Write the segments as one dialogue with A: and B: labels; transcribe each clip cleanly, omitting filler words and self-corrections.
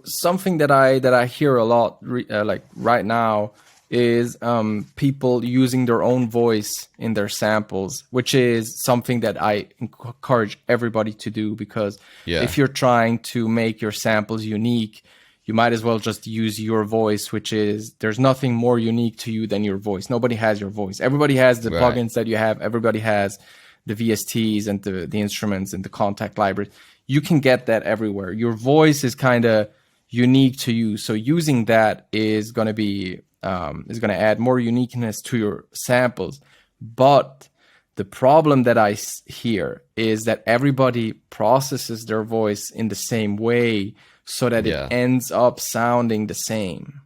A: something that I hear a lot, like right now, is people using their own voice in their samples, which is something that I encourage everybody to do, because if you're trying to make your samples unique, you might as well just use your voice, which is, there's nothing more unique to you than your voice. Nobody has your voice. Everybody has the plugins that you have. Everybody has the VSTs and the instruments and the contact libraries. You can get that everywhere. Your voice is kind of unique to you. So using that is going to be, is going to add more uniqueness to your samples. But the problem that I hear is that everybody processes their voice in the same way, so that it ends up sounding the same.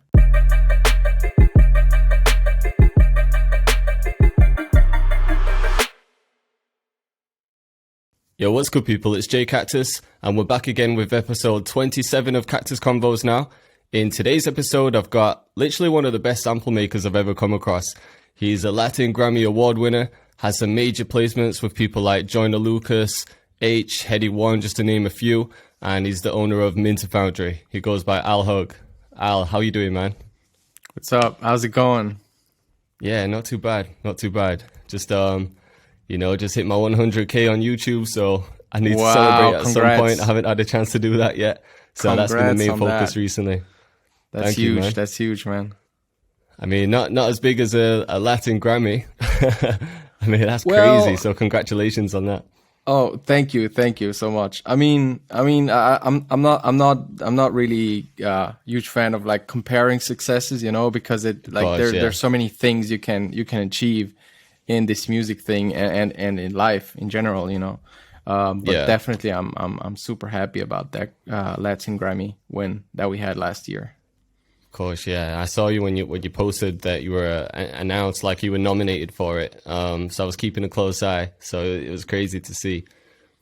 B: Yo, what's good, people? It's Cactus, and we're back again with episode 27 of Cactus Convos now. In today's episode, I've got literally one of the best sample makers I've ever come across. He's a Latin Grammy Award winner, has some major placements with people like Joyner Lucas, H, Heady One, just to name a few, and he's the owner of Minter Foundry. He goes by Al Hug. Al, how you doing, man?
A: What's up? How's it going?
B: Yeah, not too bad. Not too bad. Just, just hit my 100K on YouTube, so I need to celebrate at some point. I haven't had a chance to do that yet. So that's been the main focus recently.
A: That's huge. Man. That's huge, man.
B: I mean, not as big as a Latin Grammy. I mean, that's crazy. So congratulations on that.
A: Oh, thank you so much. I'm not really a huge fan of like comparing successes, because there's so many things you can achieve in this music thing and in life in general, But definitely, I'm super happy about that Latin Grammy win that we had last year.
B: Of course, yeah. I saw you when you posted that you were announced, like you were nominated for it. So I was keeping a close eye. So it was crazy to see.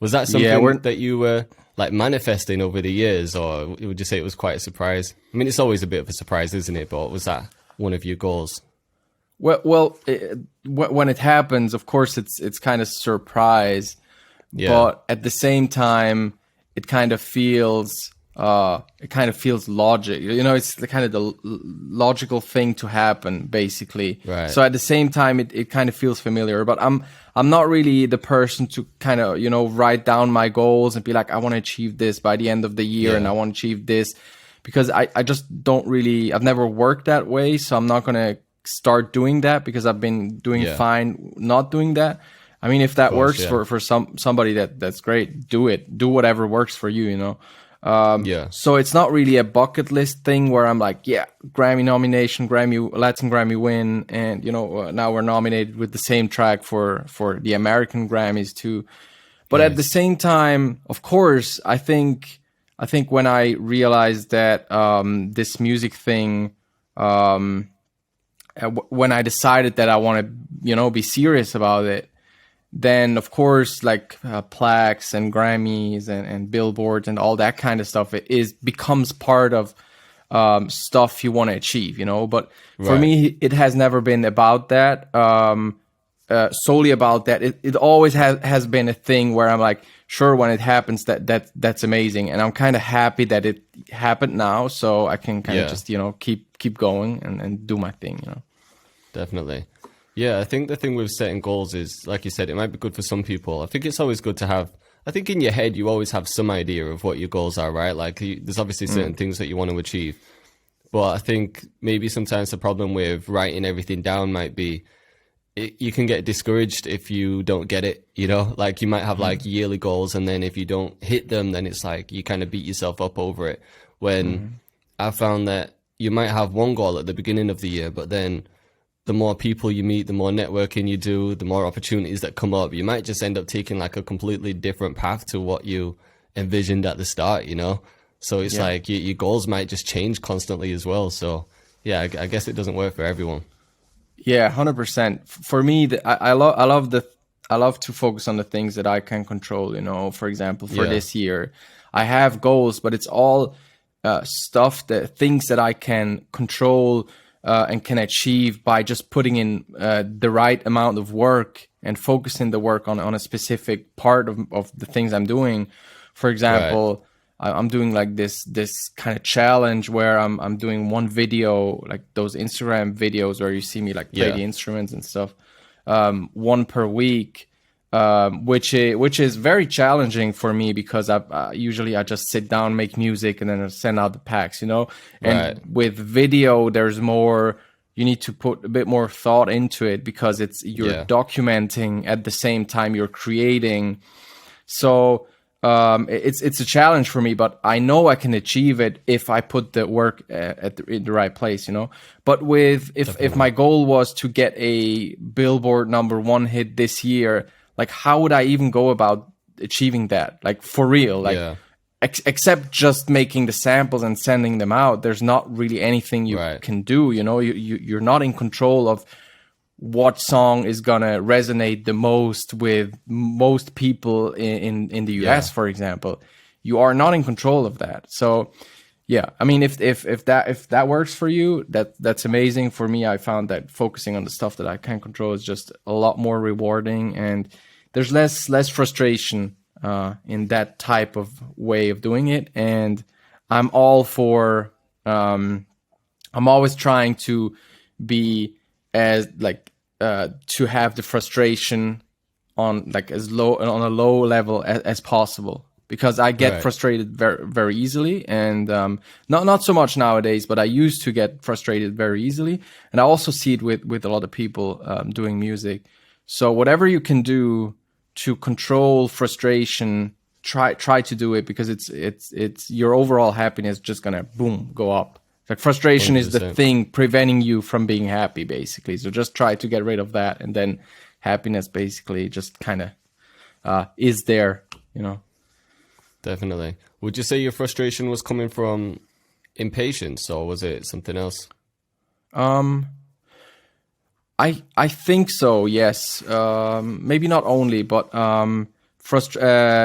B: Was that something that you were like manifesting over the years, or would you say it was quite a surprise? I mean, it's always a bit of a surprise, isn't it? But was that one of your goals?
A: Well, when it happens, of course, it's kind of surprise. Yeah. But at the same time, it kind of feels logic. It's the kind of the logical thing to happen, basically. Right. So at the same time, it kind of feels familiar. But I'm not really the person to kind of write down my goals and be like, I want to achieve this by the end of the year, and I want to achieve this, because I just don't really. I've never worked that way, so I'm not gonna start doing that, because I've been doing fine not doing that. I mean, if that works for somebody, that's great. Do it. Do whatever works for you, So it's not really a bucket list thing where I'm like, Grammy nomination, Latin Grammy win, and now we're nominated with the same track for the American Grammys too. But at the same time, of course, I think when I realized that this music thing, when I decided that I want to be serious about it, then of course like plaques and Grammys and billboards and all that kind of stuff, becomes part of stuff you want to achieve, but for me it has never been about that, solely about that. It always has been a thing where I'm like, sure, when it happens, that's amazing, and I'm kind of happy that it happened now, so I can kind of just keep going and do my thing.
B: Definitely. Yeah, I think the thing with setting goals is, like you said, it might be good for some people. I think it's always good to have, I think in your head, you always have some idea of what your goals are, right? Like there's obviously certain things that you want to achieve. But I think maybe sometimes the problem with writing everything down might be, you can get discouraged if you don't get it, like you might have like yearly goals, and then if you don't hit them, then it's like you kind of beat yourself up over it. When I found that you might have one goal at the beginning of the year, but then the more people you meet, the more networking you do, the more opportunities that come up, you might just end up taking like a completely different path to what you envisioned at the start, So it's like your goals might just change constantly as well. So I guess it doesn't work for everyone.
A: Yeah, 100%. For me, I love to focus on the things that I can control. For example, for this year, I have goals, but it's all things that I can control and can achieve by just putting in the right amount of work and focusing the work on a specific part of the things I'm doing. For example, I'm doing like this kind of challenge where I'm doing one video, like those Instagram videos where you see me like play the instruments and stuff, one per week, which is very challenging for me because I usually I just sit down, make music, and then I send out the packs, you know. And with video, there's more. You need to put a bit more thought into it because you're documenting at the same time you're creating. So it's a challenge for me, but I know I can achieve it if I put the work in the right place, you know. But if my goal was to get a Billboard #1 hit this year, like how would I even go about achieving that? Like for real, like except just making the samples and sending them out, there's not really anything you can do, you know. You're not in control of what song is gonna resonate the most with most people in the US, for example. You are not in control of that. So yeah, I mean, if that works for you, that's amazing. For me, I found that focusing on the stuff that I can control is just a lot more rewarding, and there's less frustration in that type of way of doing it. And I'm all for I'm always trying to be as like to have the frustration on like as low on a low level as possible, because I get frustrated very very easily, and not so much nowadays, but I used to get frustrated very easily. And I also see it with a lot of people doing music. So whatever you can do to control frustration, try to do it, because it's your overall happiness just gonna boom go up. Like frustration 100%. Is the thing preventing you from being happy, basically. So just try to get rid of that, and then happiness basically just kind of is there, you know.
B: Definitely. Would you say your frustration was coming from impatience, or was it something else?
A: I think so, yes. Maybe not only, but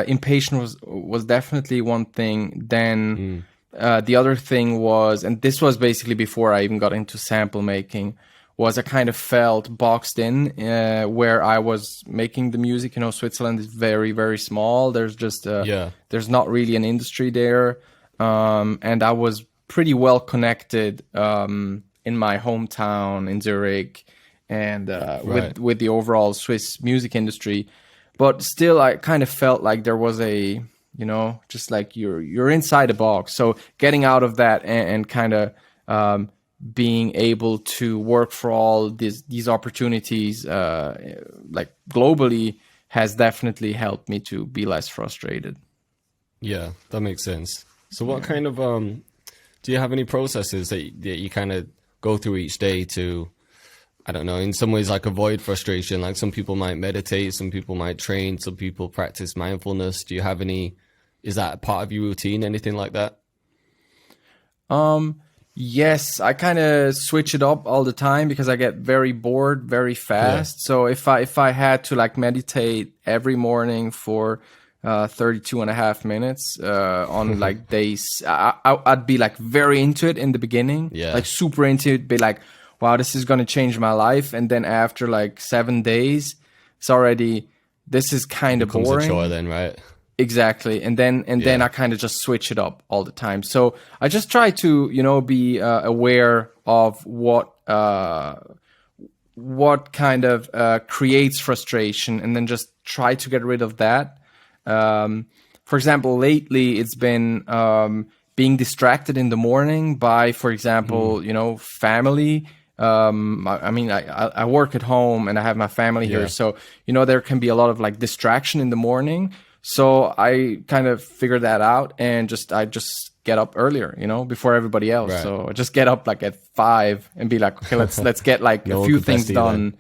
A: impatience was definitely one thing. Then the other thing was, and this was basically before I even got into sample making, was I kind of felt boxed in where I was making the music. You know, Switzerland is very, very small. There's just there's not really an industry there, and I was pretty well connected in my hometown in Zurich, and with the overall Swiss music industry. But still, I kind of felt like there was a, you know, just like you're inside a box. So getting out of that and kind of being able to work for all these opportunities like globally has definitely helped me to be less frustrated.
B: Yeah, that makes sense. So what kind of do you have any processes that you kind of go through each day to, I don't know, in some ways like avoid frustration? Like some people might meditate, some people might train, some people practice mindfulness. Do you have any, is that part of your routine, anything like that?
A: Yes, I kind of switch it up all the time because I get very bored very fast. So if I had to like meditate every morning for 32 and a half minutes on like days, I'd be like very into it in the beginning, like super into it, be like, wow, this is going to change my life. And then after like 7 days, it's already, this is kind of boring.
B: Becomes a chore then, right?
A: Exactly. And then I kind of just switch it up all the time. So I just try to, you know, be aware of what kind of creates frustration, and then just try to get rid of that. For example, lately it's been being distracted in the morning by, for example, you know, family. I mean, I work at home and I have my family here. So, you know, there can be a lot of like distraction in the morning. So I kind of figured that out, and I just get up earlier, you know, before everybody else. Right. So I just get up like at 5 and be like, okay, let's get like a few things done.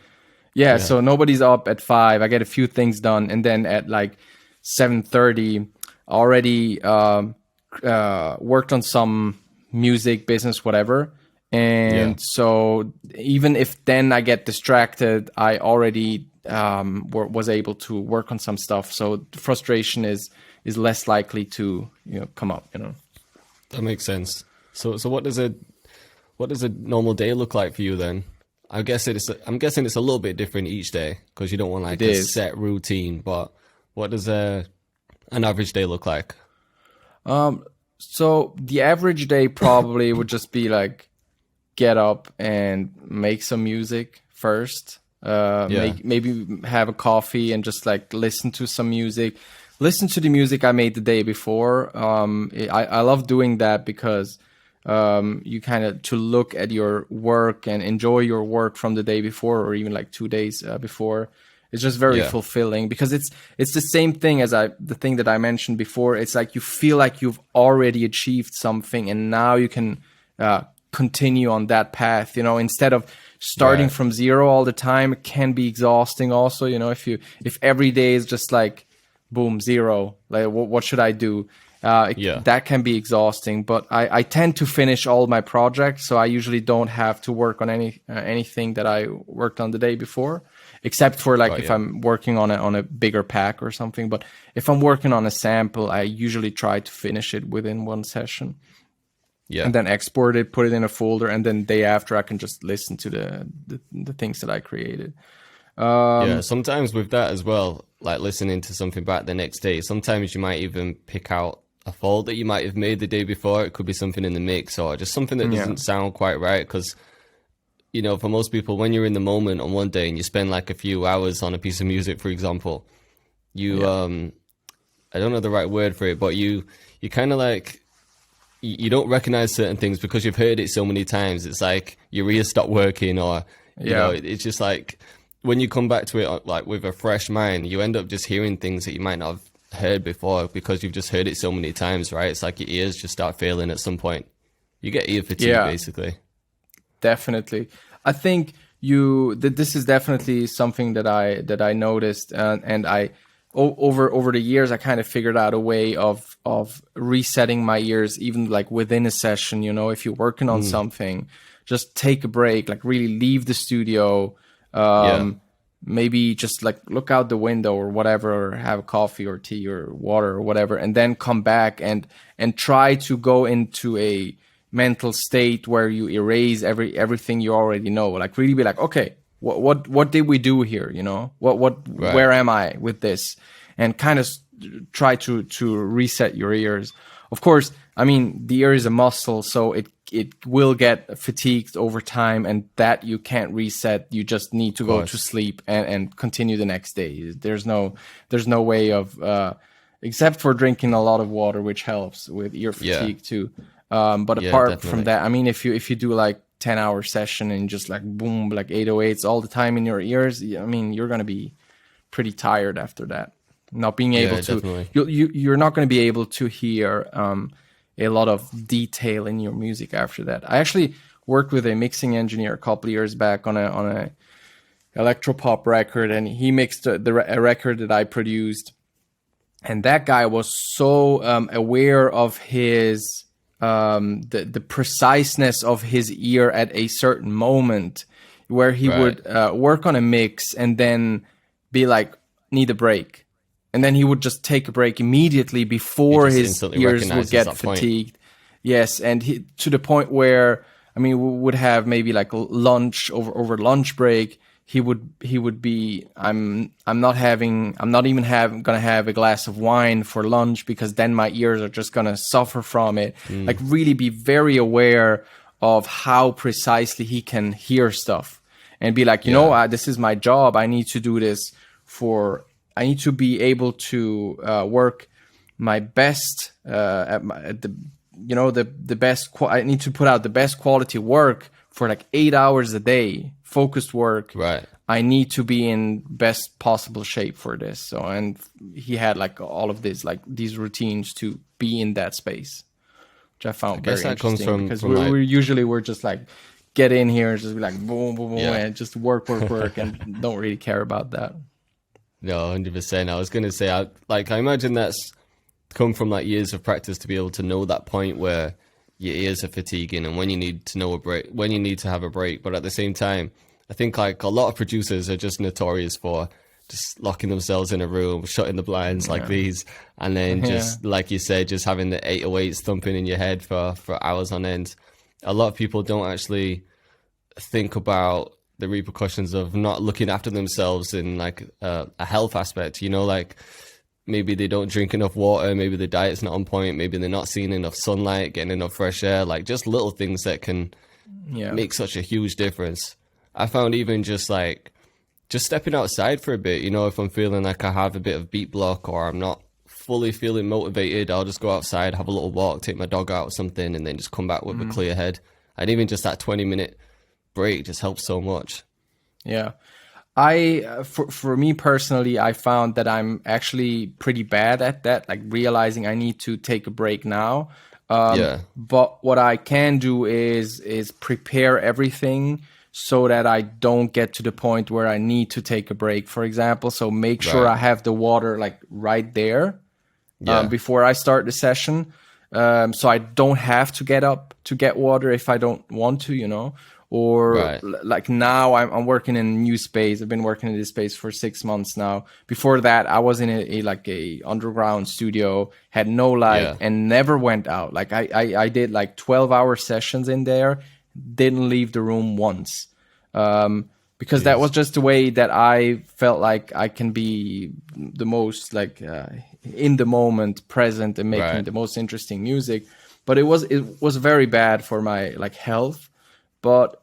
A: Yeah, so nobody's up at 5. I get a few things done, and then at like 7:30, already worked on some music, business, whatever. And so even if then I get distracted, I already was able to work on some stuff. So the frustration is less likely to, you know, come up, you know.
B: That makes sense. So what does a normal day look like for you then? I'm guessing it's a little bit different each day, because you don't want like a set routine. But what does an average day look like?
A: So the average day probably would just be like get up and make some music first. Maybe have a coffee and just like listen to some music. Listen to the music I made the day before. I love doing that because you kind of to look at your work and enjoy your work from the day before or even like 2 days before. It's just very fulfilling because it's the same thing as the thing that I mentioned before. It's like you feel like you've already achieved something and now you can continue on that path, instead of starting from zero all the time. It can be exhausting also, if every day is just like boom, zero, like what should I do? That can be exhausting, but I tend to finish all my projects, so I usually don't have to work on anything that I worked on the day before, except for like if I'm working on a bigger pack or something. But if I'm working on a sample, I usually try to finish it within one session. Yeah. And then export it, put it in a folder, and then day after I can just listen to the things that I created.
B: Sometimes with that as well, like listening to something back the next day, sometimes you might even pick out a fault that you might have made the day before. It could be something in the mix or just something that doesn't sound quite right. Because, for most people, when you're in the moment on one day and you spend like a few hours on a piece of music, for example, you, I don't know the right word for it, but you kind of like, you don't recognize certain things because you've heard it so many times. It's like your ears stop working or, it's just like when you come back to it like with a fresh mind, you end up just hearing things that you might not have heard before because you've just heard it so many times, right? It's like your ears just start failing at some point. You get ear fatigue, basically.
A: Definitely. I think this is definitely something that I noticed, and I over the years I kind of figured out a way of resetting my ears, even like within a session. If you're working on something, just take a break, like really leave the studio. Maybe just like look out the window or whatever, or have a coffee or tea or water or whatever, and then come back and try to go into a mental state where you erase everything you already know. Like really be like, okay, what did we do here? Where am I with this? And kind of try to reset your ears. Of course, I mean, the ear is a muscle, so it will get fatigued over time, and that you can't reset. You just need to go to sleep and continue the next day. There's no way of, except for drinking a lot of water, which helps with ear fatigue too. But apart from that, I mean, if you do like 10-hour session and just like boom, like 808s all the time in your ears, I mean, you're gonna be pretty tired after that. Not being able to, you're not going to be able to hear a lot of detail in your music after that. I actually worked with a mixing engineer a couple of years back on a electropop record, and he mixed a record that I produced. And that guy was so aware of his the preciseness of his ear at a certain moment, where he would work on a mix and then be like, need a break. And then he would just take a break immediately before his ears would get fatigued. Yes, and to the point where, I mean, we would have maybe like lunch over lunch break. He would be, I'm not even gonna have a glass of wine for lunch because then my ears are just gonna suffer from it. Like really be very aware of how precisely he can hear stuff and be like, this is my job. I need to do this I need to be able to work my best at the best. I need to put out the best quality work for like 8 hours a day, focused work.
B: Right.
A: I need to be in best possible shape for this. So, and he had like all of this, like these routines to be in that space, which I found very interesting because we're just like get in here and just be like boom, boom, boom, and just work, and don't really care about that.
B: No, 100%. I was going to say, I imagine that's come from like years of practice to be able to know that point where your ears are fatiguing and when you need to know a break, when you need to have a break. But at the same time, I think like a lot of producers are just notorious for just locking themselves in a room, shutting the blinds like these, and then just, like you said, just having the 808s thumping in your head for hours on end. A lot of people don't actually think about the repercussions of not looking after themselves in like a health aspect, like maybe they don't drink enough water, maybe the diet's not on point, maybe they're not seeing enough sunlight, getting enough fresh air, like just little things that can make such a huge difference. I found even just stepping outside for a bit, you know, if I'm feeling like I have a bit of beat block or I'm not fully feeling motivated, I'll just go outside, have a little walk, take my dog out or something, and then just come back with a clear head. And even just that 20-minute break just helps so much.
A: Yeah. For me personally, I found that I'm actually pretty bad at that, like realizing I need to take a break now. But what I can do is prepare everything so that I don't get to the point where I need to take a break, for example. So make sure I have the water like right there before I start the session. So I don't have to get up to get water if I don't want to, you know. Or like now I'm working in a new space. I've been working in this space for 6 months now. Before that, I was in a underground studio, had no light and never went out. Like I did like 12-hour sessions in there, didn't leave the room once. Because that was just the way that I felt like I can be the most like in the moment, present, and making the most interesting music. But it was very bad for my like health. But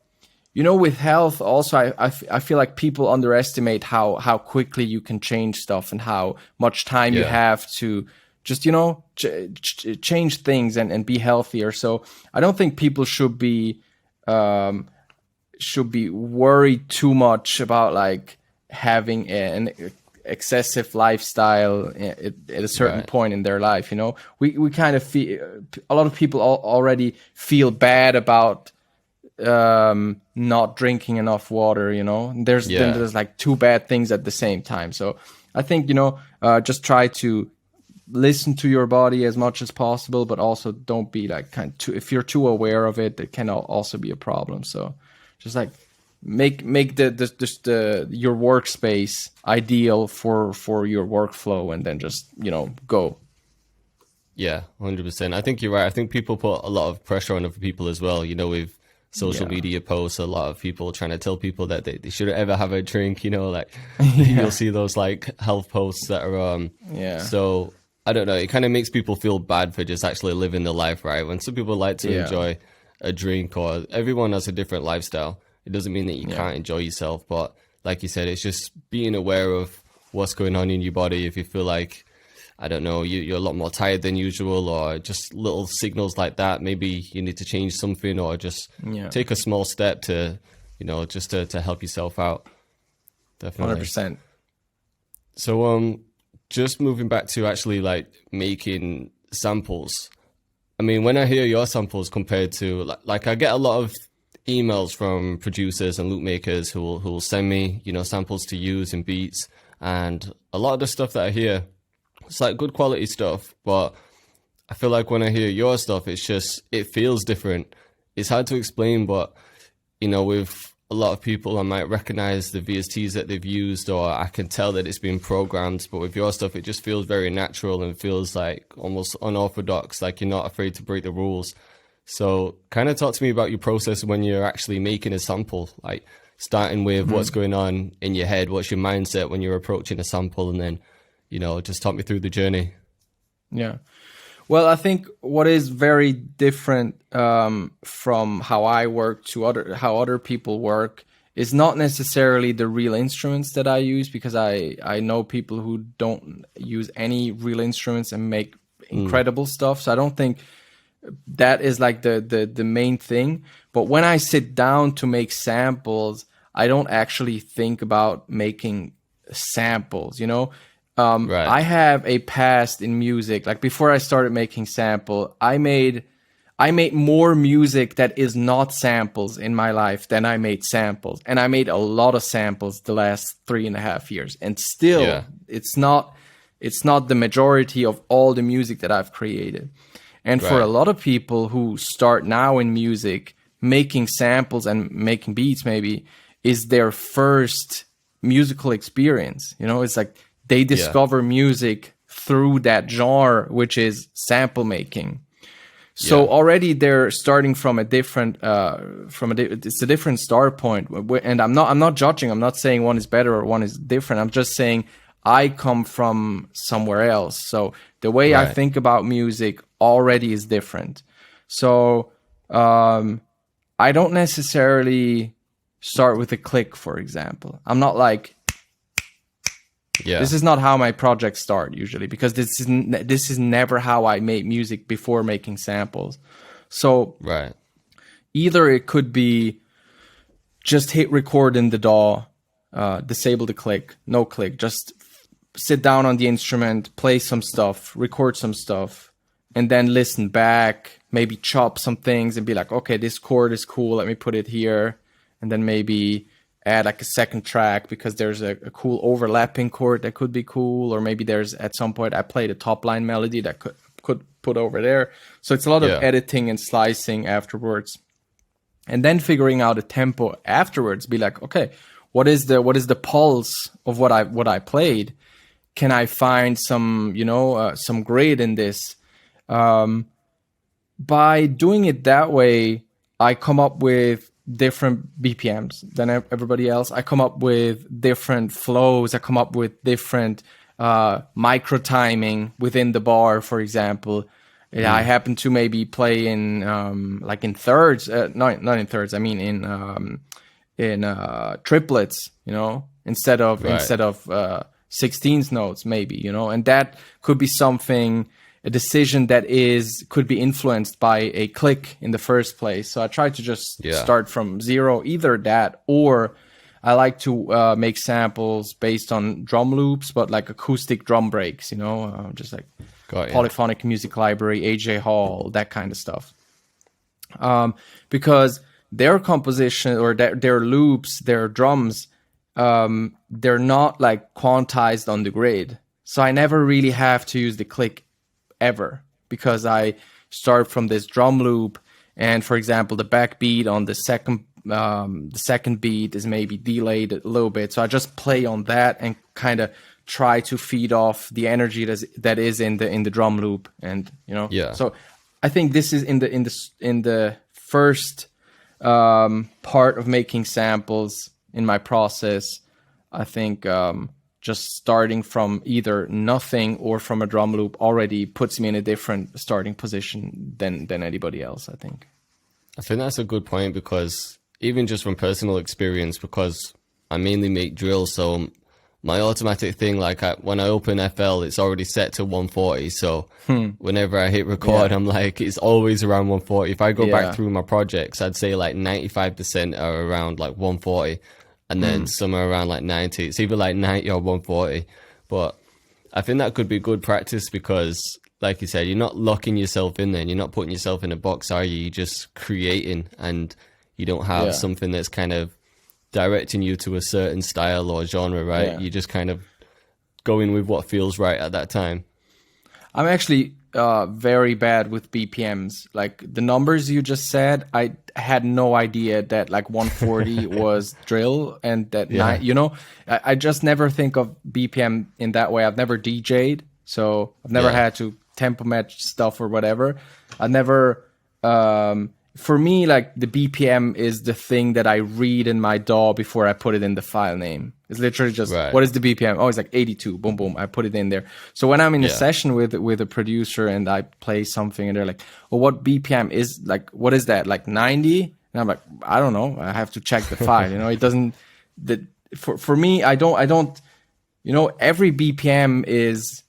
A: you know, with health also, I feel like people underestimate how quickly you can change stuff and how much time you have to just, you know, change things and be healthier. So I don't think people should be worried too much about like having an excessive lifestyle at a certain point in their life. You know, we kind of feel, a lot of people already feel bad about not drinking enough water, you know. There's like two bad things at the same time. So I think, you know, just try to listen to your body as much as possible, but also don't be like if you're too aware of it, it can also be a problem. So just like make your workspace ideal for your workflow, and then just, you know, go.
B: Yeah, 100%. I think you're right. I think people put a lot of pressure on other people as well, you know, with social media posts, a lot of people trying to tell people that they shouldn't ever have a drink, you know, like you'll see those like health posts that are so I don't know, it kind of makes people feel bad for just actually living the life, right? When some people like to enjoy a drink, or everyone has a different lifestyle, it doesn't mean that you can't enjoy yourself. But like you said, it's just being aware of what's going on in your body. If you feel like, I don't know, you're a lot more tired than usual, or just little signals like that, maybe you need to change something, or just take a small step to, you know, just to help yourself out. Definitely.
A: 100%.
B: So just moving back to actually like making samples. I mean, when I hear your samples compared to like I get a lot of emails from producers and loop makers who will send me, you know, samples to use in beats, and a lot of the stuff that I hear, it's like good quality stuff, but I feel like when I hear your stuff, it feels different. It's hard to explain, but, you know, with a lot of people, I might recognize the VSTs that they've used, or I can tell that it's been programmed. But with your stuff, it just feels very natural and feels like almost unorthodox, like you're not afraid to break the rules. So kind of talk to me about your process when you're actually making a sample, like starting with what's going on in your head, what's your mindset when you're approaching a sample, and then, you know, just talk me through the journey.
A: Yeah. Well, I think what is very different from how I work to how other people work is not necessarily the real instruments that I use, because I know people who don't use any real instruments and make incredible stuff. So I don't think that is like the main thing. But when I sit down to make samples, I don't actually think about making samples, you know. I have a past in music. Like before I started making sample, I made more music that is not samples in my life than I made samples. And I made a lot of samples the last 3.5 years. And still it's not the majority of all the music that I've created. And for a lot of people who start now in music, making samples and making beats maybe is their first musical experience. You know, it's like they discover music through that genre, which is sample making. So already they're starting from a different, it's a different start point. And I'm not judging. I'm not saying one is better or one is different. I'm just saying I come from somewhere else. So the way I think about music already is different. So I don't necessarily start with a click, for example. I'm not like, this is not how my projects start usually, because this is never how I make music before making samples. So either it could be just hit record in the DAW, disable the click, no click, just sit down on the instrument, play some stuff, record some stuff, and then listen back, maybe chop some things and be like, okay, this chord is cool, let me put it here. And then maybe add like a second track because there's a cool overlapping chord that could be cool. Or maybe there's, at some point, I played a top line melody that could put over there. So it's a lot of editing and slicing afterwards. And then figuring out a tempo afterwards, be like, okay, what is the pulse of what I played? Can I find some, some grid in this? By doing it that way, I come up with different BPMs than everybody else. I come up with different flows. I come up with different micro timing within the bar, for example. I happen to maybe play in like in thirds, not in thirds. I mean in triplets, instead of 16th notes, maybe, and that could be something, a decision that could be influenced by a click in the first place. So I try to just start from zero, either that, or I like to make samples based on drum loops, but like acoustic drum breaks, just like Polyphonic Music Library, AJ Hall, that kind of stuff. Because their composition or their loops, their drums, they're not like quantized on the grid. So I never really have to use the click ever, because I start from this drum loop, and for example, the backbeat on the second beat is maybe delayed a little bit. So I just play on that and kind of try to feed off the energy that is in the drum loop, and So I think this is in the first part of making samples in my process. I think just starting from either nothing or from a drum loop already puts me in a different starting position than anybody else, I think.
B: I think that's a good point, because even just from personal experience, because I mainly make drill, so my automatic thing, like when I open FL, it's already set to 140. So whenever I hit record, I'm like, it's always around 140. If I go back through my projects, I'd say like 95% are around like 140. And then some are around like 90. It's either like 90 or 140. But I think that could be good practice, because, like you said, you're not locking yourself in there. And you're not putting yourself in a box, are you? You're just creating, and you don't have something that's kind of directing you to a certain style or genre, right? You're just kind of going with what feels right at that time.
A: I'm actually very bad with BPMs. Like the numbers you just said, I had no idea that like 140 was drill, and that I just never think of BPM in that way. I've never DJ'd, so I've never had to tempo match stuff or whatever. I never for me, like the BPM is the thing that I read in my DAW before I put it in the file name. It's literally just, what is the BPM? Oh, it's like 82. Boom, boom. I put it in there. So when I'm in a session with a producer and I play something and they're like, oh, what BPM is, like, what is that? Like 90? And I'm like, I don't know. I have to check the file. It doesn't, for me, I don't, every BPM is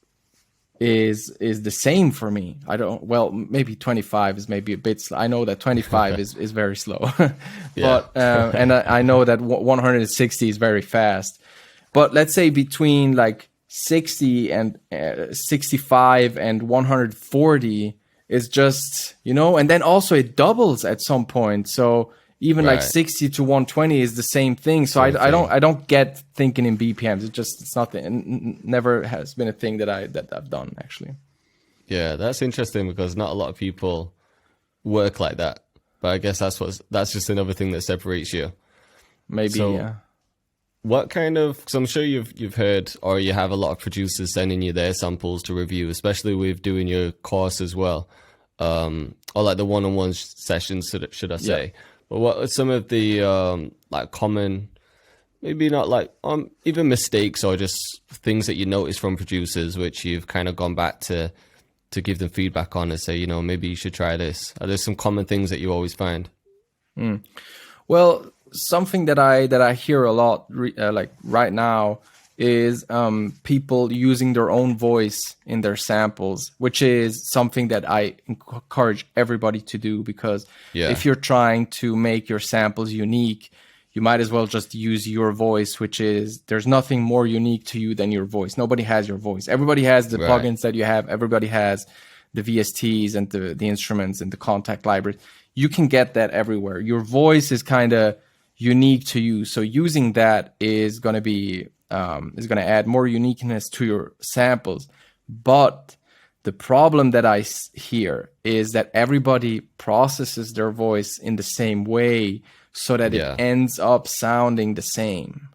A: the same for me. I don't, well, maybe 25 is maybe a bit slow. I know that 25 is very slow, but and I know that 160 is very fast. But let's say between like 60 and 65 and 140 is just, and then also it doubles at some point. So even like 60 to 120 is the same thing. So I don't get thinking in BPMs. It's nothing. And never has been a thing that I've done, actually.
B: Yeah, that's interesting, because not a lot of people work like that. But I guess that's just another thing that separates you.
A: Maybe,
B: so, what kind of? Because I'm sure you've heard, or you have a lot of producers sending you their samples to review, especially with doing your course as well, or like the one-on-one sessions, should I say? Yeah. But what are some of the like common maybe not like even mistakes or just things that you notice from producers, which you've kind of gone back to give them feedback on and say, you know, maybe you should try this? Are there some common things that you always find?
A: Well, something that I hear a lot, like right now, is people using their own voice in their samples, which is something that I encourage everybody to do, because if you're trying to make your samples unique, you might as well just use your voice, which is, there's nothing more unique to you than your voice. Nobody has your voice. Everybody has the plugins that you have. Everybody has the VSTs and the instruments and the contact libraries. You can get that everywhere. Your voice is kind of unique to you. So using that is going to be is going to add more uniqueness to your samples. But the problem that I hear is that everybody processes their voice in the same way, so that it ends up sounding the same.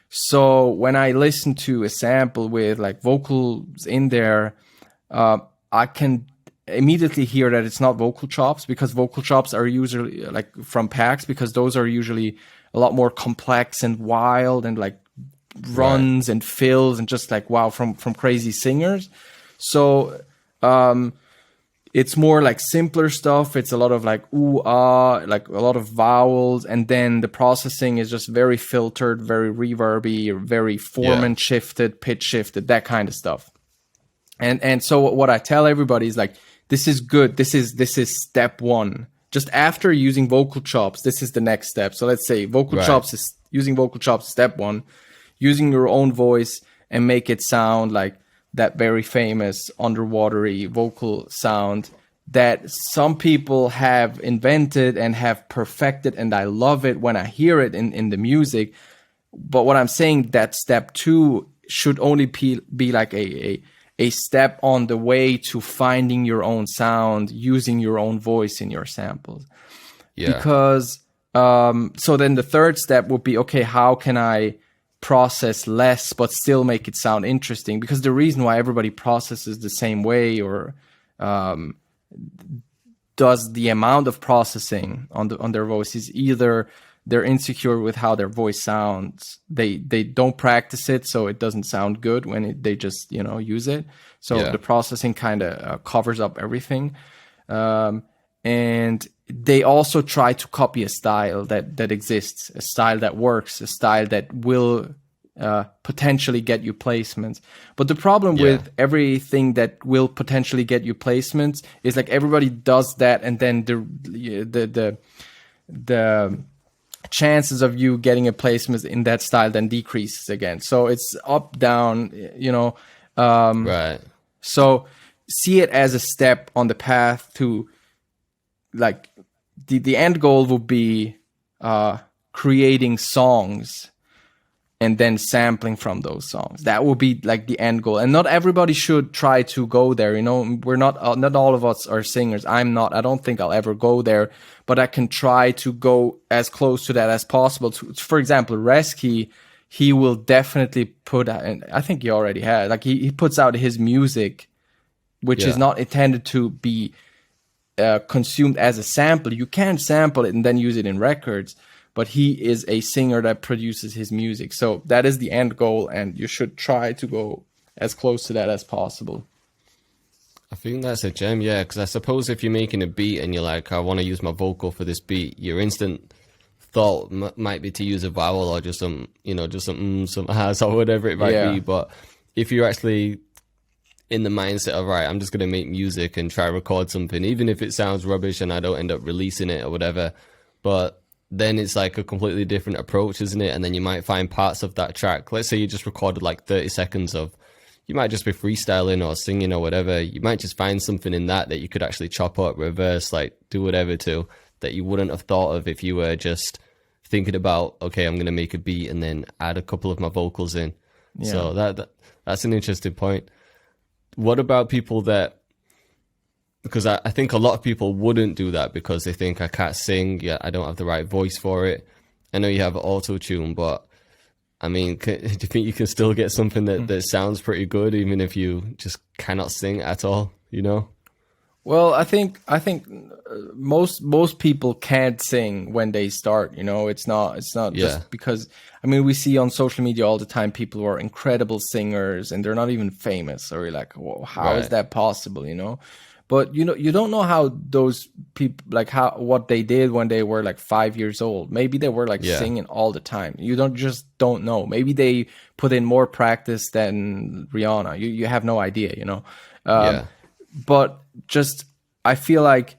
A: So when I listen to a sample with like vocals in there, I can immediately hear that it's not vocal chops, because vocal chops are usually like from packs, because those are usually a lot more complex and wild and like runs and fills and just like wow from crazy singers. So it's more like simpler stuff. It's a lot of like ooh ah, like a lot of vowels, and then the processing is just very filtered, very reverby, very Foreman shifted, pitch shifted, that kind of stuff. And so what I tell everybody is like, this is good. This is step one. Just after using vocal chops, this is the next step. So let's say using vocal chops, step one. Using your own voice and make it sound like that very famous underwatery vocal sound that some people have invented and have perfected, and I love it when I hear it in the music. But what I'm saying, that step two should only be like a step on the way to finding your own sound, using your own voice in your samples. Because so then the third step would be, okay, how can I process less but still make it sound interesting? Because the reason why everybody processes the same way or does the amount of processing on their voice is either they're insecure with how their voice sounds, they don't practice it, so it doesn't sound good when they just use it. So the processing kind of covers up everything, and they also try to copy a style that exists, a style that works, a style that will potentially get you placements. But the problem with everything that will potentially get you placements is like everybody does that, and then the chances of you getting a placement in that style then decreases again. So it's up, down, So see it as a step on the path to, like, the end goal would be creating songs and then sampling from those songs. That would be like the end goal. And not everybody should try to go there. We're not all of us are singers. I'm not. I don't think I'll ever go there, but I can try to go as close to that as possible. For example, Resky, he will definitely put out, and I think he already has, like he puts out his music, which is not intended to be consumed as a sample. You can sample it and then use it in records, but he is a singer that produces his music. So that is the end goal, and you should try to go as close to that as possible.
B: I think that's a gem, because I suppose if you're making a beat and you're like, I want to use my vocal for this beat, your instant thought might be to use a vowel or just some ahs or whatever it might be. But if you're actually in the mindset of, right, I'm just going to make music and try to record something, even if it sounds rubbish and I don't end up releasing it or whatever, but then it's like a completely different approach, isn't it? And then you might find parts of that track. Let's say you just recorded like 30 seconds of, you might just be freestyling or singing or whatever. You might just find something in that you could actually chop up, reverse, like do whatever to, that you wouldn't have thought of if you were just thinking about, okay, I'm going to make a beat and then add a couple of my vocals in. Yeah. So that's an interesting point. What about people that, because I think a lot of people wouldn't do that because they think I can't sing, I don't have the right voice for it. I know you have auto-tune, but I mean, do you think you can still get something that sounds pretty good even if you just cannot sing at all,
A: Well, I think most people can't sing when they start. You know, it's not
B: Yeah,
A: just because. I mean, we see on social media all the time people who are incredible singers and they're not even famous. Or you're like, well, how is
B: right.
A: that possible? You know, but you don't know how those people like how what they did when they were like 5 years old. Maybe they were like
B: Yeah,
A: singing all the time. You don't know. Maybe they put in more practice than Rihanna. You have no idea. You know. Um,
B: yeah,
A: but just I feel like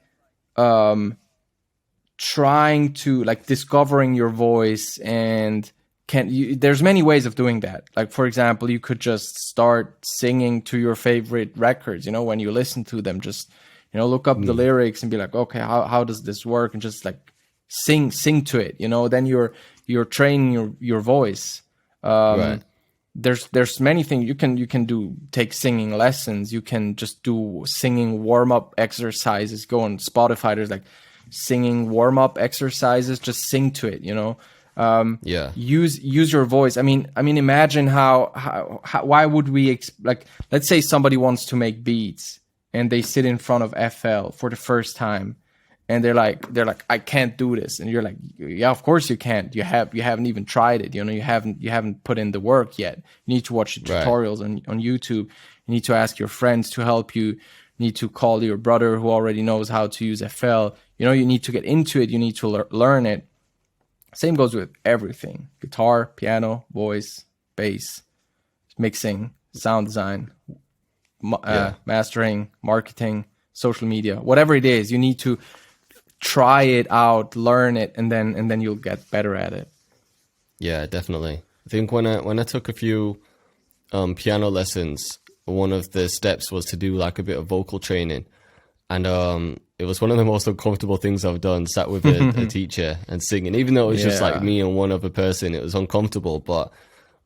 A: um trying to like discovering your voice and there's many ways of doing that. Like for example, you could just start singing to your favorite records, you know, when you listen to them, just look up the
B: mm,
A: lyrics and be like, okay, how does this work, and just like sing to it, then you're training your voice.
B: right,
A: There's many things you can do. Take singing lessons. You can just do singing warm up exercises. Go on Spotify. There's like singing warm up exercises. Just sing to it.
B: yeah,
A: Use your voice. I mean, imagine how why would we like, let's say somebody wants to make beats and they sit in front of FL for the first time, and they're like I can't do this, and you're like, yeah, of course you can't. You haven't even tried it. You haven't put in the work yet. You need to watch the
B: right.
A: tutorials on YouTube. You need to ask your friends to help you. You need to call your brother who already knows how to use FL. You need to get into it. You need to learn it. Same goes with everything: guitar, piano, voice, bass, mixing, sound design,
B: Yeah,
A: mastering, marketing, social media, whatever it is. You need to try it out, learn it, and then you'll get better at it.
B: yeah, definitely. I think when I took a few piano lessons, one of the steps was to do like a bit of vocal training, and it was one of the most uncomfortable things I've done. Sat with a teacher and singing, even though it was just like
A: Yeah.
B: me and one other person, it was uncomfortable. But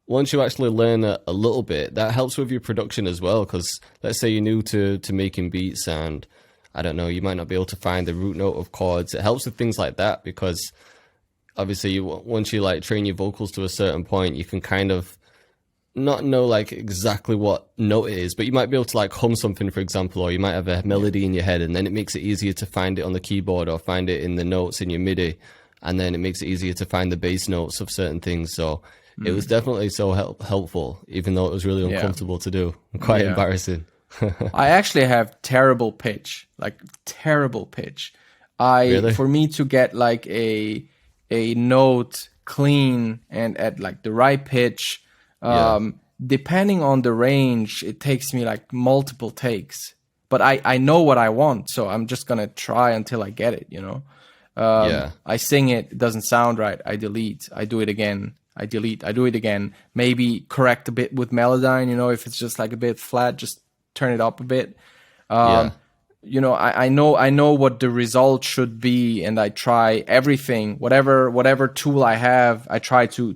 B: once you actually learn a little bit, that helps with your production as well. Because let's say you're new to making beats, and I don't know, you might not be able to find the root note of chords. It helps with things like that because obviously once you like train your vocals to a certain point, you can kind of not know like exactly what note it is, but you might be able to like hum something, for example, or you might have a melody in your head, and then it makes it easier to find it on the keyboard or find it in the notes in your MIDI, and then it makes it easier to find the bass notes of certain things. So it was definitely so helpful, even though it was really
A: Yeah.
B: uncomfortable to do and quite
A: Yeah.
B: embarrassing.
A: I actually have terrible pitch, like terrible pitch. I
B: Really?
A: For me to get like a note clean and at like the right pitch,
B: Yeah.
A: depending on the range, it takes me like multiple takes. But I know what I want, so I'm just gonna try until I get it.
B: Yeah.
A: I sing it, it doesn't sound right, I delete, I do it again, I delete, I do it again. Maybe correct a bit with Melodyne, if it's just like a bit flat, just turn it up a bit.
B: Yeah.
A: I know what the result should be, and I try everything, whatever tool I have, I try to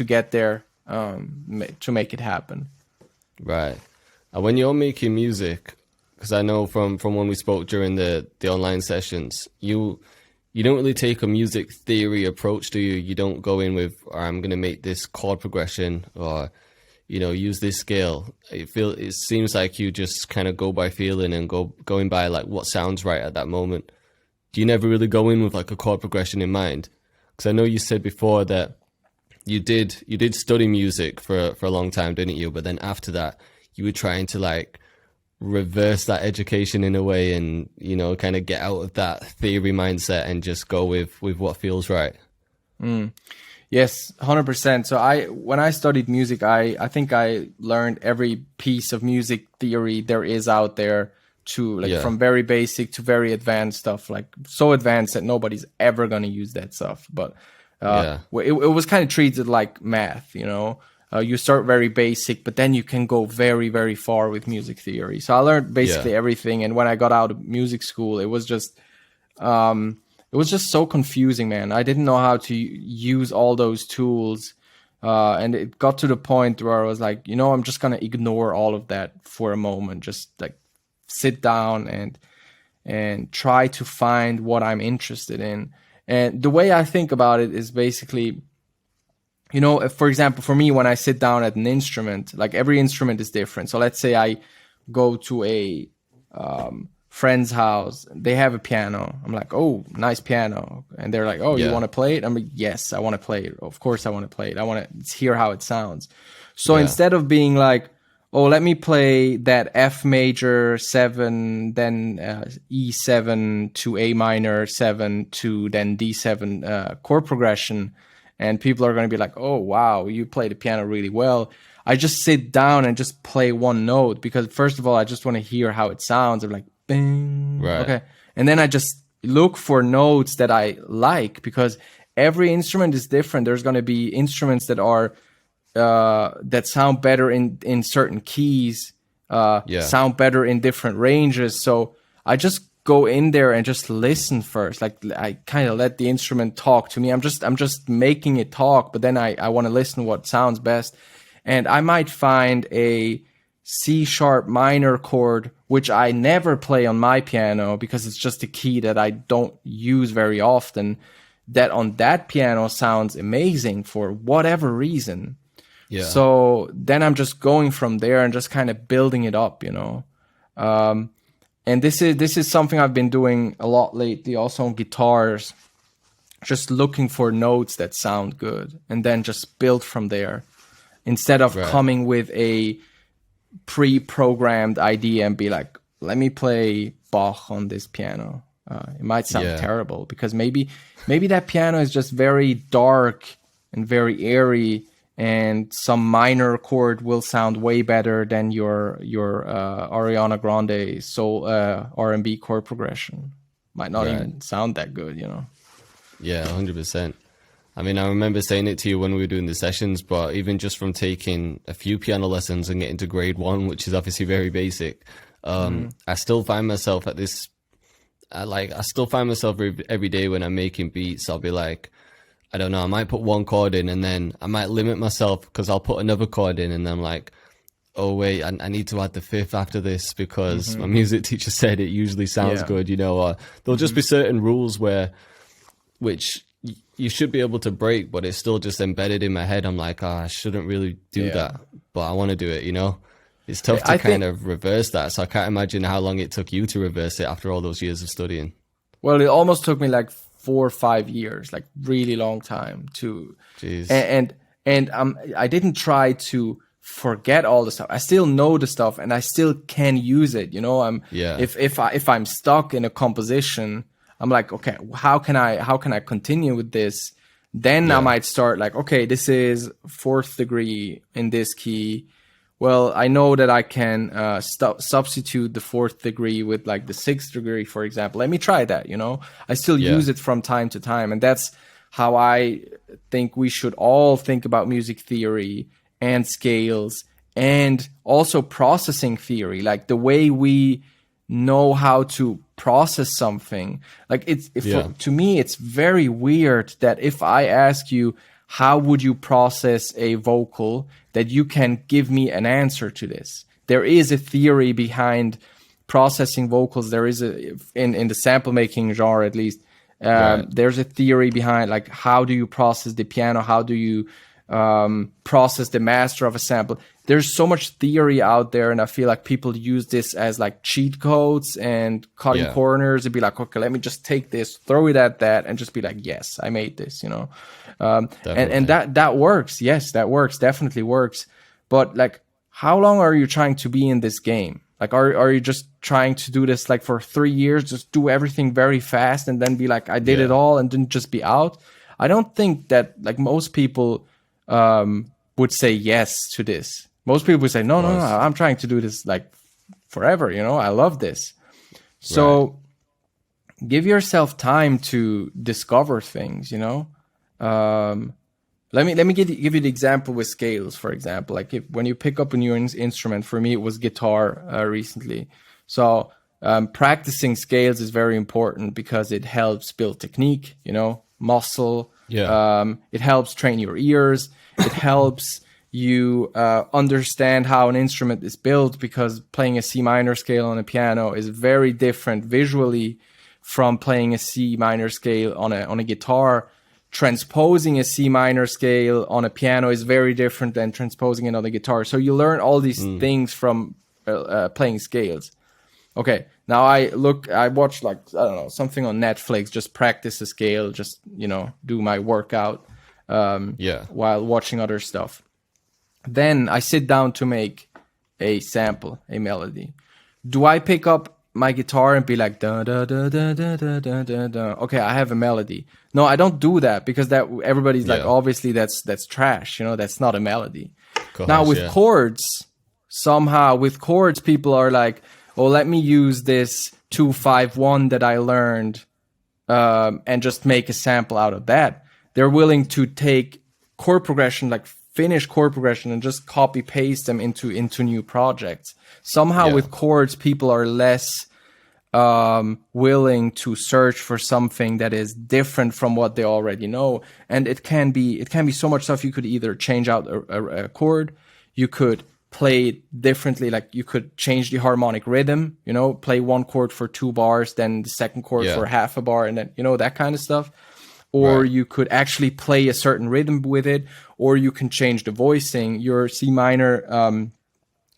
A: get there, to make it happen.
B: Right. And when you're making music, because I know from when we spoke during the online sessions, you don't really take a music theory approach, do you? You don't go in with, I'm going to make this chord progression or, use this scale. It seems like you just kind of go by feeling and going by like what sounds right at that moment. Do you never really go in with like a chord progression in mind? Because I know you said before that you did study music for a long time, didn't you? But then after that, you were trying to like reverse that education in a way and, kind of get out of that theory mindset and just go with what feels right.
A: Yes, 100%. So when I studied music, I think I learned every piece of music theory there is out there, to like
B: Yeah.
A: from very basic to very advanced stuff, like so advanced that nobody's ever going to use that stuff. But
B: Yeah.
A: it was kind of treated like math. You start very basic, but then you can go very, very far with music theory. So I learned basically
B: Yeah.
A: everything. And when I got out of music school, it was just so confusing, man. I didn't know how to use all those tools. And it got to the point where I was like, I'm just going to ignore all of that for a moment. Just like sit down and try to find what I'm interested in. And the way I think about it is basically, if, for example, for me, when I sit down at an instrument, like every instrument is different. So let's say I go to a friend's house. They have a piano. I'm like, oh, nice piano. And they're like, oh, you want to play it? I'm like, yes, I want to play it. Of course I want to play it. I want to hear how it sounds. So instead of being like, oh, let me play that F major 7, then E7 to A minor 7 to then D7 chord progression. And people are going to be like, oh, wow, you play the piano really well. I just sit down and just play one note because, first of all, I just want to hear how it sounds. I'm like, bing.
B: Right.
A: Okay. And then I just look for notes that I like because every instrument is different. There's going to be instruments that are that sound better in certain keys, sound better in different ranges. So I just go in there and just listen first. Like I kind of let the instrument talk to me. I'm just making it talk, but then I want to listen what sounds best. And I might find a C sharp minor chord, which I never play on my piano because it's just a key that I don't use very often, that on that piano sounds amazing for whatever reason. Yeah. So then I'm just going from there and just kind of building it up, you know. And this is something I've been doing a lot lately, also on guitars, just looking for notes that sound good and then just build from there instead of coming with a pre-programmed idea and be like, let me play Bach on this piano. It might sound terrible because maybe that piano is just very dark and very airy, and some minor chord will sound way better than your Ariana Grande soul R&B chord progression. Might not even sound that good, you know.
B: Yeah, 100%. I mean, I remember saying it to you when we were doing the sessions, but even just from taking a few piano lessons and getting to grade 1, which is obviously very basic, I still find myself at this. I still find myself every day when I'm making beats, I'll be like, I don't know, I might put one chord in and then I might limit myself because I'll put another chord in and I'm like, oh wait, I need to add the 5th after this because my music teacher said it usually sounds good, you know, or there'll just be certain rules which you should be able to break, but it's still just embedded in my head. I'm like, I shouldn't really do that, but I want to do it, you know? It's tough to kind of reverse that. So I can't imagine how long it took you to reverse it after all those years of studying.
A: Well, it almost took me like 4 or 5 years, like really long time to.
B: Jeez.
A: And I didn't try to forget all the stuff. I still know the stuff and I still can use it. You know, if I'm stuck in a composition, I'm like, okay, how can I continue with this? Then I might start like, okay, this is 4th degree in this key. Well, I know that I can substitute the 4th degree with like the 6th degree, for example. Let me try that, you know. I still use it from time to time. And that's how I think we should all think about music theory and scales and also processing theory, like the way we know how to process something. Like to me, it's very weird that if I ask you, how would you process a vocal, that you can give me an answer to this. There is a theory behind processing vocals. There is in the sample making genre, at least, there's a theory behind like, how do you process the piano? How do you process the master of a sample? There's so much theory out there, and I feel like people use this as like cheat codes and cutting corners and be like, okay, let me just take this, throw it at that, and just be like, yes, I made this, you know. And that works. Yes, that works. Definitely works. But like, how long are you trying to be in this game? Like, are you just trying to do this like for 3 years, just do everything very fast and then be like, I did it all and then just be out? I don't think that like most people would say yes to this. Most people would say, no, I'm trying to do this like forever. You know, I love this. So give yourself time to discover things, you know. Let me give you the example with scales, for example. Like when you pick up a new instrument, for me, it was guitar recently. So practicing scales is very important because it helps build technique, you know, muscle. It helps train your ears. It helps you understand how an instrument is built, because playing a C minor scale on a piano is very different visually from playing a C minor scale on a guitar. Transposing a C minor scale on a piano is very different than transposing it on a guitar. So you learn all these things from playing scales. Okay, now I watch like, I don't know, something on Netflix, just practice the scale, just, do my workout
B: Yeah.
A: while watching other stuff. Then I sit down to make a sample, a melody. Do I pick up my guitar and be like, da da da da da da da da da? Okay, I have a melody. No, I don't do that, because that everybody's like,
B: Yeah.
A: obviously that's trash, that's not a melody.
B: Gosh,
A: Now with
B: yeah.
A: chords, somehow with chords, people are like, oh, let me use this 2-5-1 that I learned, and just make a sample out of that. They're willing to take chord progression, like finish chord progression, and just copy paste them into new projects. Somehow
B: Yeah.
A: with chords, people are less willing to search for something that is different from what they already know. And it can be so much stuff. You could either change out a chord, you could play it differently, like you could change the harmonic rhythm, play one chord for 2 bars, then the second chord
B: Yeah.
A: for half a bar, and then that kind of stuff. Or
B: Right.
A: you could actually play a certain rhythm with it, or you can change the voicing. Your C minor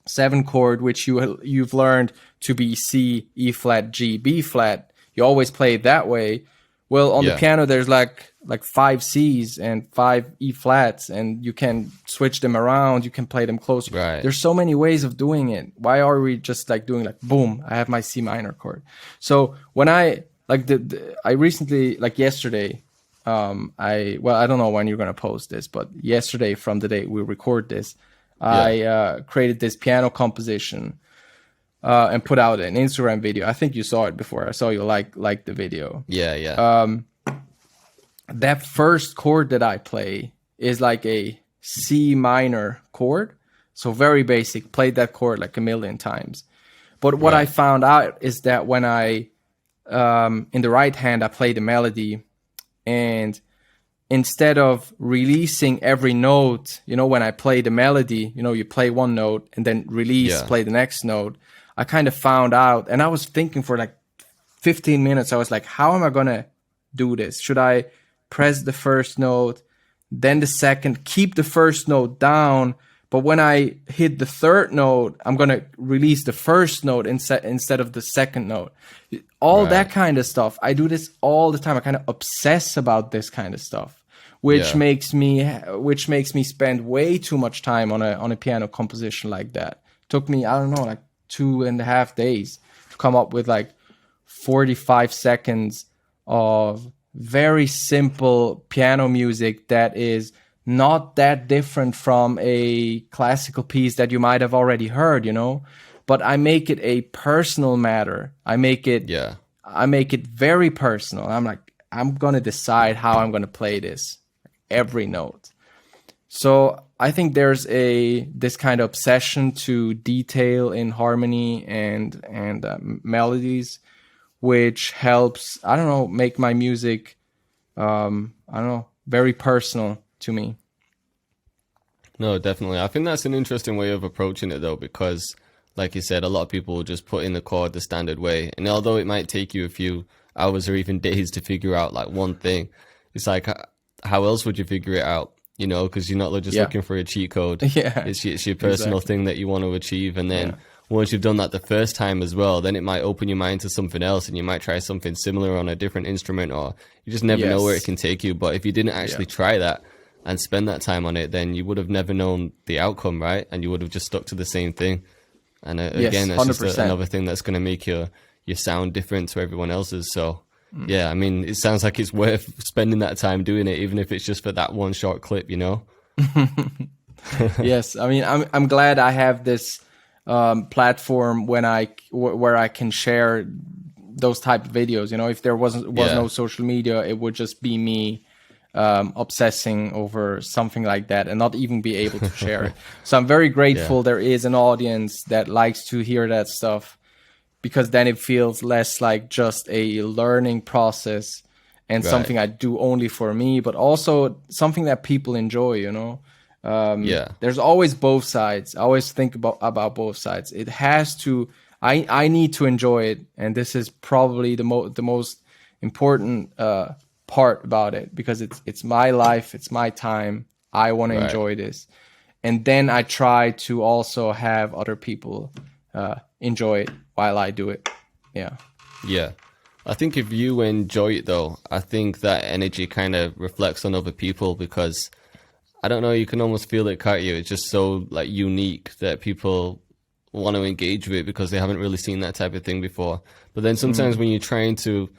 A: 7 chord, which you've learned to be C, E flat, G, B flat, you always play it that way. Well, on the
B: Yeah.
A: piano, there's like 5 C's and 5 E flats, and you can switch them around. You can play them closer.
B: Right.
A: There's so many ways of doing it. Why are we just like doing like, boom, I have my C minor chord? So when I like I recently, like yesterday, I don't know when you're gonna post this, but yesterday, from the day we record this, I created this piano composition and put out an Instagram video. I think you saw it before. I saw you like the video.
B: Yeah. Yeah.
A: That first chord that I play is like a C minor chord, so very basic. Played that chord like a million times. But what I found out is that when I in the right hand I play the melody, and instead of releasing every note, when I play the melody, you play one note and then release, play the next note. I kind of found out, and I was thinking for like 15 minutes, I was like, how am I going to do this? Should I press the first note, then the second, keep the first note down, but when I hit the third note, I'm going to release the first note instead of the second note. All that kind of stuff. I do this all the time. I kind of obsess about this kind of stuff, which makes me spend way too much time on a piano composition like that. Took me, I don't know, like 2.5 days to come up with like 45 seconds of very simple piano music that is not that different from a classical piece that you might have already heard, but I make it a personal matter. I make it very personal. I'm like, I'm going to decide how I'm going to play this, every note. So I think there's this kind of obsession to detail in harmony and melodies, which helps, I don't know, make my music, very personal to me.
B: No, definitely. I think that's an interesting way of approaching it, though, because, like you said, a lot of people will just put in the chord the standard way. And although it might take you a few hours or even days to figure out like one thing, it's like, how else would you figure it out? Because you're not just looking for a cheat code.
A: Yeah,
B: it's your personal thing that you want to achieve. And then once you've done that the first time as well, then it might open your mind to something else, and you might try something similar on a different instrument, or you just never know where it can take you. But if you didn't actually try that and spend that time on it, then you would have never known the outcome, right? And you would have just stuck to the same thing. And again, that's
A: 100%.
B: just another thing that's going to make your sound different to everyone else's. So yeah, I mean, it sounds like it's worth spending that time doing it, even if it's just for that one short clip,
A: Yes, I mean, I'm glad I have this platform where I can share those type of videos. If there was no social media, it would just be me obsessing over something like that and not even be able to share it. So I'm very grateful there is an audience that likes to hear that stuff, because then it feels less like just a learning process and something I do only for me, but also something that people enjoy, There's always both sides. I always think about both sides. It has to, I need to enjoy it. And this is probably the most important part about it, because it's my life, it's my time. I want to enjoy this. And then I try to also have other people enjoy it while I do it. Yeah.
B: Yeah. I think if you enjoy it though, I think that energy kind of reflects on other people, because I don't know, you can almost feel it, can't you? It's just so like unique that people want to engage with it because they haven't really seen that type of thing before. But then sometimes when you're trying to,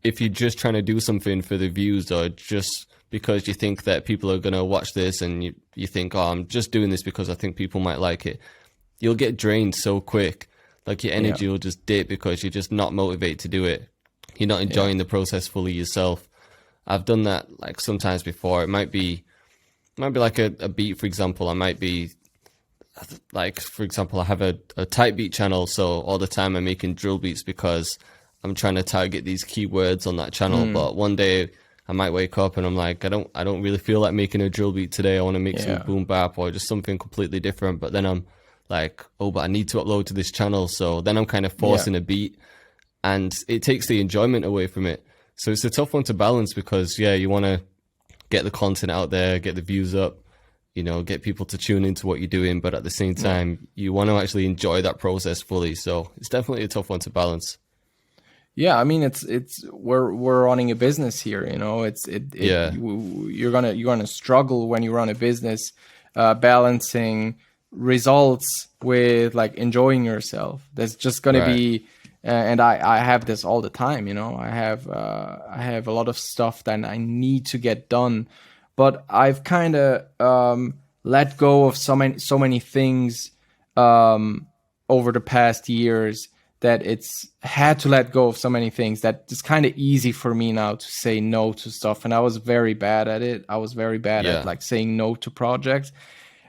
B: if you're just trying to do something for the views, or just because you think that people are going to watch this, and you think, oh, I'm just doing this because I think people might like it, you'll get drained so quick. Like your energy will just dip because you're just not motivated to do it. You're not enjoying the process fully yourself. I've done that like sometimes before. It might be like a beat, for example. I might be like, for example, I have a type beat channel, so all the time I'm making drill beats because I'm trying to target these keywords on that channel. But one day I might wake up and I'm like, I don't really feel like making a drill beat today. I want to make some boom bap or just something completely different. But then I'm like, oh, but I need to upload to this channel. So then I'm kind of forcing a beat, and it takes the enjoyment away from it. So it's a tough one to balance because, you want to get the content out there, get the views up, get people to tune into what you're doing. But at the same time, you want to actually enjoy that process fully. So it's definitely a tough one to balance.
A: Yeah, I mean, we're running a business here, you're gonna struggle when you run a business, balancing results with like enjoying yourself. There's just gonna be, and I have this all the time, I have a lot of stuff that I need to get done, but I've kind of let go of so many things over the past years, that it's had to let go of so many things that it's kind of easy for me now to say no to stuff. And I was very bad at it. I was very bad at like saying no to projects.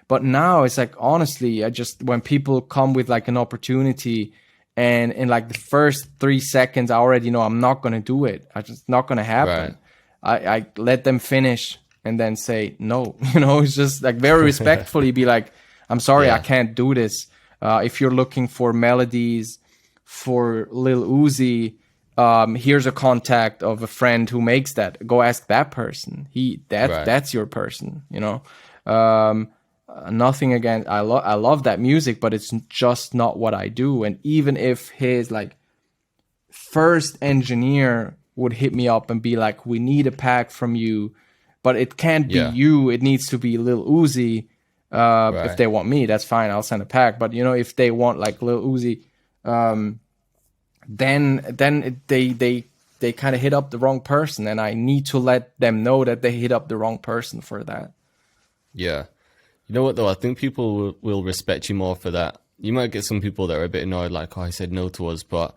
A: But now it's like, honestly, when people come with like an opportunity, and in like the first 3 seconds, I already know I'm not going to do it. It's just not going to happen. I let them finish and then say no. It's just like very respectfully be like, I'm sorry, I can't do this. If you're looking for melodies for Lil Uzi, here's a contact of a friend who makes that. Go ask that person. That's your person. Nothing against. I love that music, but it's just not what I do. And even if his like first engineer would hit me up and be like, "We need a pack from you," but it can't be you. It needs to be Lil Uzi. If they want me, that's fine. I'll send a pack. But if they want like Lil Uzi, then they kind of hit up the wrong person, and I need to let them know that they hit up the wrong person for that.
B: Yeah. You know what though? I think people will respect you more for that. You might get some people that are a bit annoyed, like, oh, he said no to us. But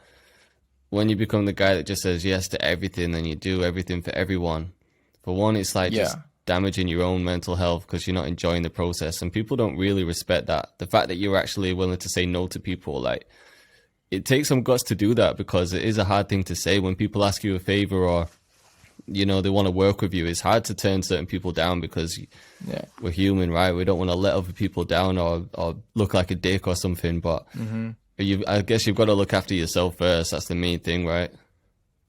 B: when you become the guy that just says yes to everything, and you do everything for everyone, for one, it's like just damaging your own mental health because you're not enjoying the process, and people don't really respect that. The fact that you're actually willing to say no to people, like, it takes some guts to do that, because it is a hard thing to say when people ask you a favor, or they want to work with you. It's hard to turn certain people down because we're human, right? We don't want to let other people down or look like a dick or something. But I guess you've got to look after yourself first. That's the main thing, right?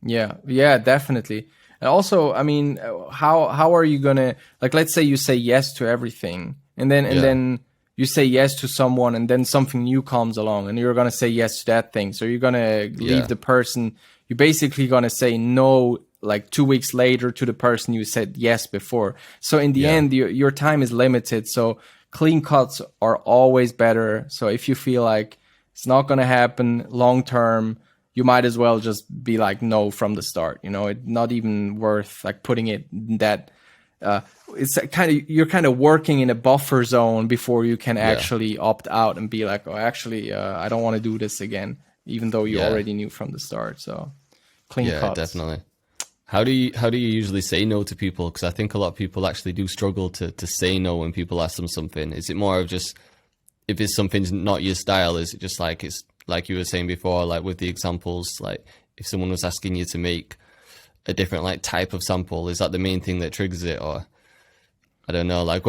A: Yeah, definitely. And also, I mean, how are you gonna, like, let's say you say yes to everything, and then you say yes to someone, and then something new comes along, and you're gonna say yes to that thing. So you're gonna leave the person. You're basically gonna say no like 2 weeks later to the person you said yes before. So in the end, your time is limited. So clean cuts are always better. So if you feel like it's not gonna happen long term, you might as well just be like no from the start. It's not even worth like putting it in that. It's you're kind of working in a buffer zone before you can actually opt out and be like, oh, actually, I don't want to do this again, even though you already knew from the start. So clean cuts. Yeah,
B: definitely. How do you usually say no to people? Because I think a lot of people actually do struggle to say no when people ask them something. Is it more of just, if it's something's not your style, is it just like, it's like you were saying before, like with the examples, like if someone was asking you to make a different like type of sample, is that the main thing that triggers it? Or I don't know, like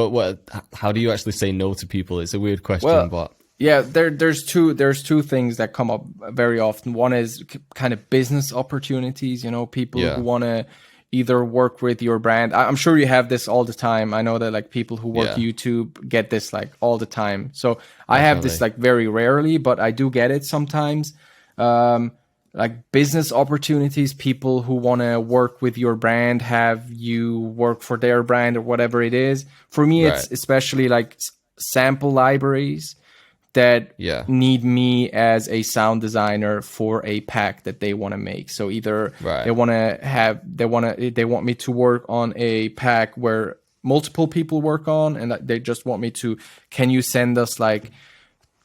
B: how do you actually say no to people? It's a weird question, but
A: yeah, there's two things that come up very often. One is kind of business opportunities, people who want to either work with your brand. I'm sure you have this all the time. I know that like people who work YouTube get this like all the time. So I have this like very rarely, but I do get it sometimes. Like business opportunities, people who want to work with your brand, have you work for their brand or whatever it is. For me, it's especially like sample libraries that need me as a sound designer for a pack that they want to make. So either they want me to work on a pack where multiple people work on, and they just want me to, can you send us like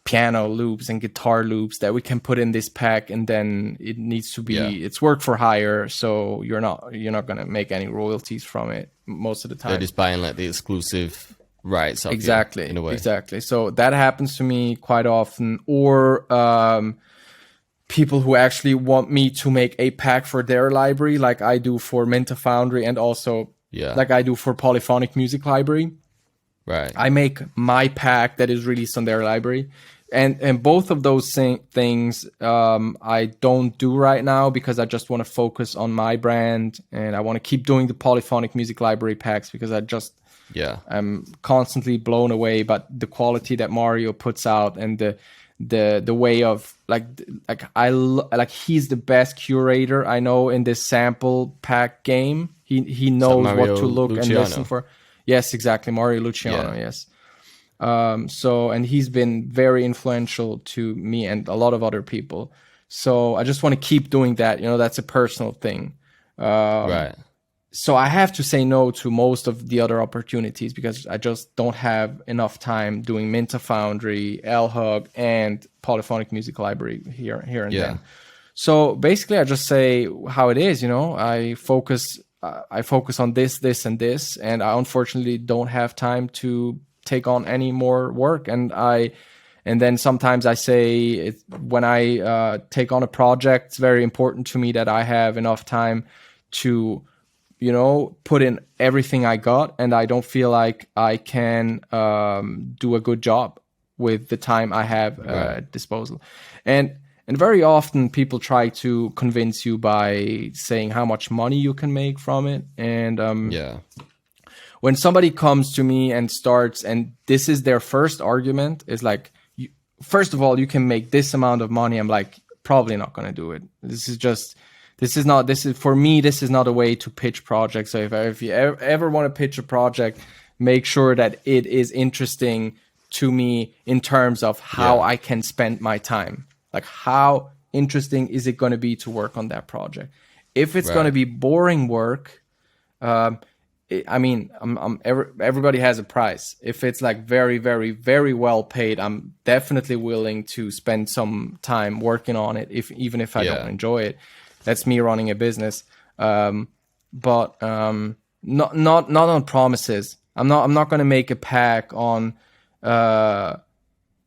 A: piano loops and guitar loops that we can put in this pack, and then it needs to be it's work for hire, so you're not going to make any royalties from it most of the time.
B: They're just buying like the exclusive rights of
A: exactly
B: you, in a way.
A: Exactly. So that happens to me quite often. Or people who actually want me to make a pack for their library, like I do for Minta Foundry, and also like I do for Polyphonic Music Library.
B: Right.
A: I make my pack that is released on their library. And both of those things I don't do right now, because I just want to focus on my brand, and I want to keep doing the Polyphonic Music Library packs, because I'm constantly blown away by the quality that Mario puts out, and the way of like he's the best curator I know in this sample pack game. He knows what to look and listen for. Yes, exactly, Mario Luciano. Yes. So, and he's been very influential to me and a lot of other people. So I just want to keep doing that. That's a personal thing.
B: Right.
A: So I have to say no to most of the other opportunities, because I just don't have enough time doing Minta Foundry, L-Hug, and Polyphonic Music Library here and then. So basically, I just say how it is. I focus on this, and this, and I unfortunately don't have time to take on any more work. And then sometimes I say when I take on a project, it's very important to me that I have enough time to put in everything I got, and I don't feel like I can do a good job with the time I have at disposal. And very often people try to convince you by saying how much money you can make from it. And when somebody comes to me and starts, and this is their first argument, is like, first of all, you can make this amount of money. I'm like, probably not going to do it. This is for me, this is not a way to pitch projects. So if you ever want to pitch a project, make sure that it is interesting to me in terms of how I can spend my time. Like, how interesting is it going to be to work on that project? If it's going to be boring work, everybody has a price. If it's like very, very, very well paid, I'm definitely willing to spend some time working on it, even if I don't enjoy it. That's me running a business, but not on promises. I'm not going to make a pack on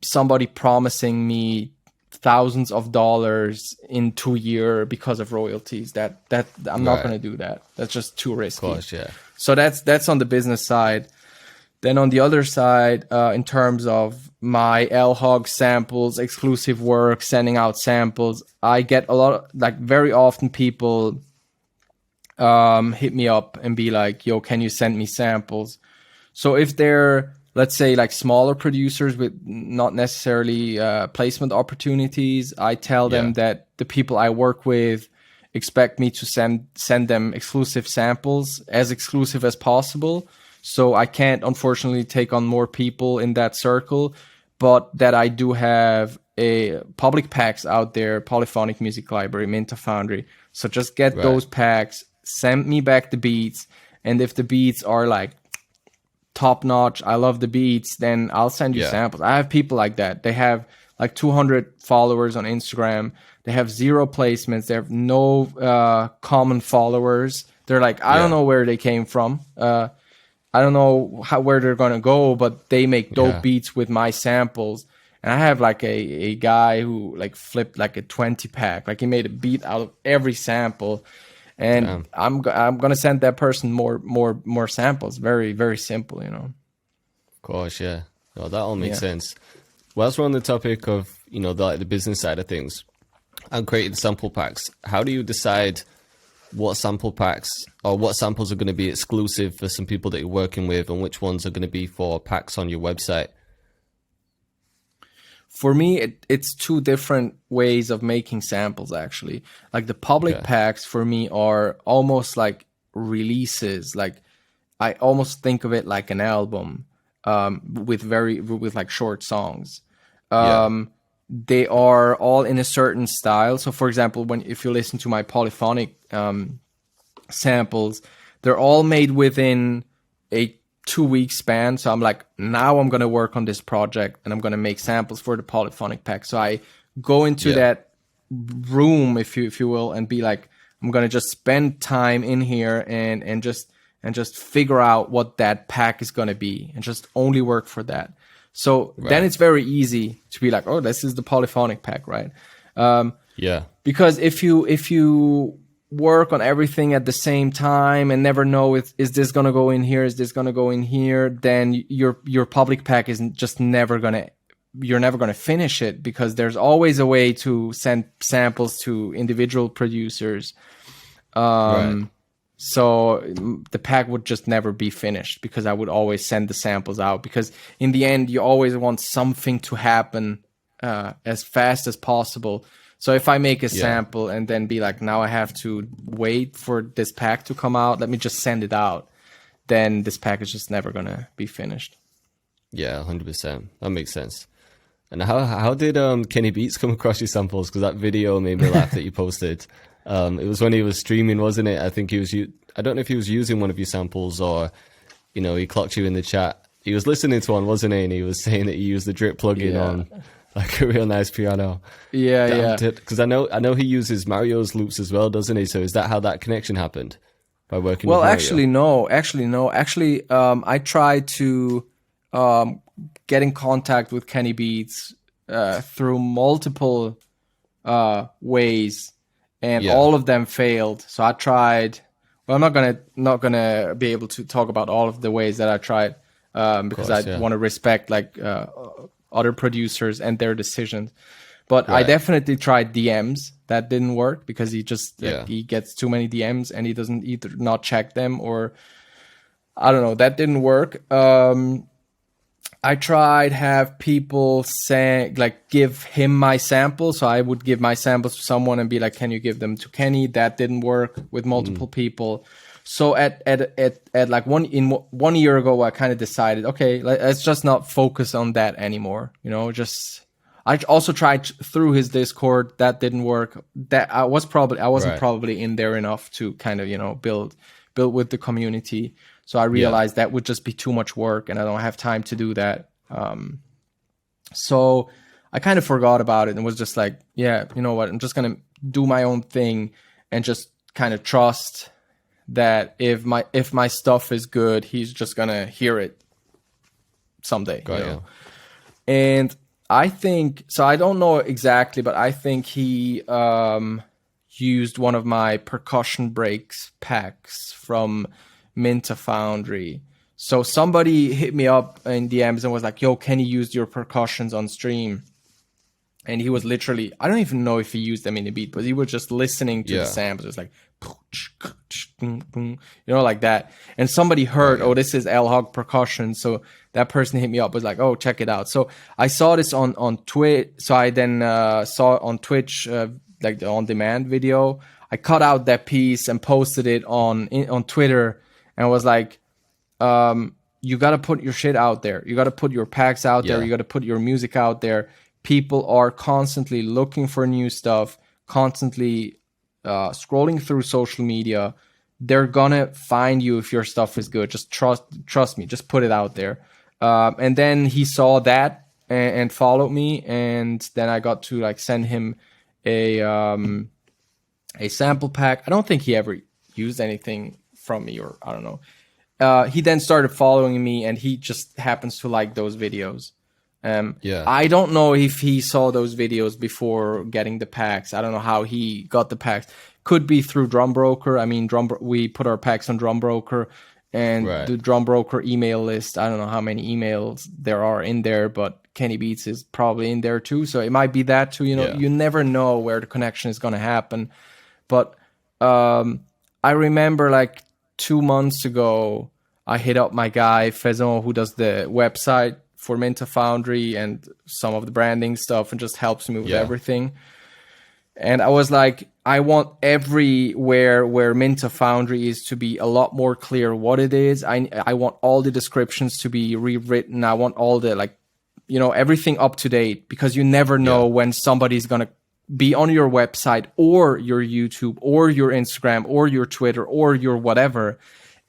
A: somebody promising me thousands of dollars in 2 years because of royalties. That I'm not going to do that. That's just too risky.
B: Of course, yeah.
A: So that's on the business side. Then on the other side, in terms of my L-Hog samples, exclusive work, sending out samples, I get a lot of, like, very often people hit me up and be like, yo, can you send me samples? So if they're, let's say, like smaller producers with not necessarily placement opportunities, I tell them that the people I work with expect me to send them exclusive samples, as exclusive as possible. So I can't, unfortunately, take on more people in that circle, but that I do have a public packs out there, Polyphonic Music Library, Minta Foundry. So just get those packs, send me back the beats, and if the beats are like top notch, I love the beats, then I'll send you samples. I have people like that. They have like 200 followers on Instagram. They have 0 placements. They have no common followers. They're like, I don't know where they came from. I don't know where they're going to go, but they make dope beats with my samples. And I have like a guy who like flipped like a 20 pack. Like, he made a beat out of every sample. And I'm going to send that person more samples. Very, very simple,
B: Of course, yeah. No, that all makes sense. Whilst we're on the topic of, the business side of things and creating sample packs, how do you decide what sample packs or what samples are going to be exclusive for some people that you're working with, and which ones are going to be for packs on your website?
A: For me, it's two different ways of making samples, actually. Like the public packs for me are almost like releases. Like I almost think of it like an album, with like short songs. They are all in a certain style. So for example, if you listen to my polyphonic samples, they're all made within a 2-week span. So I'm like, now I'm going to work on this project and I'm going to make samples for the polyphonic pack. So I go into that room, if you will, and be like, I'm going to just spend time in here and just figure out what that pack is going to be and just only work for that. So then it's very easy to be like, oh, this is the polyphonic pack, right? Because if you work on everything at the same time and never know is this going to go in here, is this going to go in here, then your public pack is just you're never going to finish it, because there's always a way to send samples to individual producers. So the pack would just never be finished, because I would always send the samples out, because in the end you always want something to happen as fast as possible. So if I make a sample and then be like, now I have to wait for this pack to come out, let me just send it out, then this pack is just never going to be finished.
B: Yeah, 100%. That makes sense. And how did Kenny Beats come across your samples? Because that video made me laugh that you posted. It was when he was streaming, wasn't it? I think I don't know if he was using one of your samples, or, he clocked you in the chat. He was listening to one, wasn't he? And he was saying that he used the drip plugin on like a real nice piano. Because I know he uses Mario's loops as well, doesn't he? So is that how that connection happened? By working with Mario?
A: Actually, no. Actually, I tried to get in contact with Kenny Beats through multiple ways, and all of them failed. So I tried. Well, I'm not gonna be able to talk about all of the ways that I tried, because I want to respect like other producers and their decisions. But I definitely tried DMs. That didn't work, because he just he gets too many DMs and he doesn't either not check them, or I don't know. That didn't work. I tried have people give him my samples. So I would give my samples to someone and be like, can you give them to Kenny? That didn't work with multiple people. So at like 1 year ago, I kind of decided, okay, let's just not focus on that anymore. I also tried through his Discord. That didn't work. That I wasn't probably in there enough to kind of, build with the community. So I realized that would just be too much work, and I don't have time to do that. So I kind of forgot about it and was just like, you know what? I'm just going to do my own thing and just kind of trust that if my stuff is good, he's just going to hear it someday. And I think, so I don't know exactly, but I think he used one of my percussion breaks packs from Minta Foundry. So somebody hit me up in DMs and was like, yo, can you use your percussions on stream? And he was literally, I don't even know if he used them in the beat, but he was just listening to the samples. It was like, like that. And somebody heard, oh, this is L Hog percussion. So that person hit me up, was like, oh, check it out. So I saw this on Twitch. So I then saw it on Twitch, like the on-demand video. I cut out that piece and posted it on Twitter, and was like, you got to put your shit out there. You got to put your packs out there. You got to put your music out there. People are constantly looking for new stuff, constantly scrolling through social media. They're gonna find you if your stuff is good. Just trust me. Just put it out there. And then he saw that and followed me, and then I got to like send him a sample pack. I don't think he ever used anything from me, or I don't know. He then started following me, and he just happens to like those videos. I don't know if he saw those videos before getting the packs. I don't know how he got the packs. Could be through Drum Broker. I mean, we put our packs on Drum Broker, and the Drum Broker email list. I don't know how many emails there are in there, but Kenny Beats is probably in there too. So it might be that too. You never know where the connection is going to happen. But I remember like 2 months ago, I hit up my guy Faison, who does the website for Minta Foundry and some of the branding stuff, and just helps me with everything. And I was like, I want everywhere where Minta Foundry is to be a lot more clear what it is. I want all the descriptions to be rewritten. I want all the, like, you know, everything up to date, because you never know when somebody's going to be on your website or your YouTube or your Instagram or your Twitter or your whatever.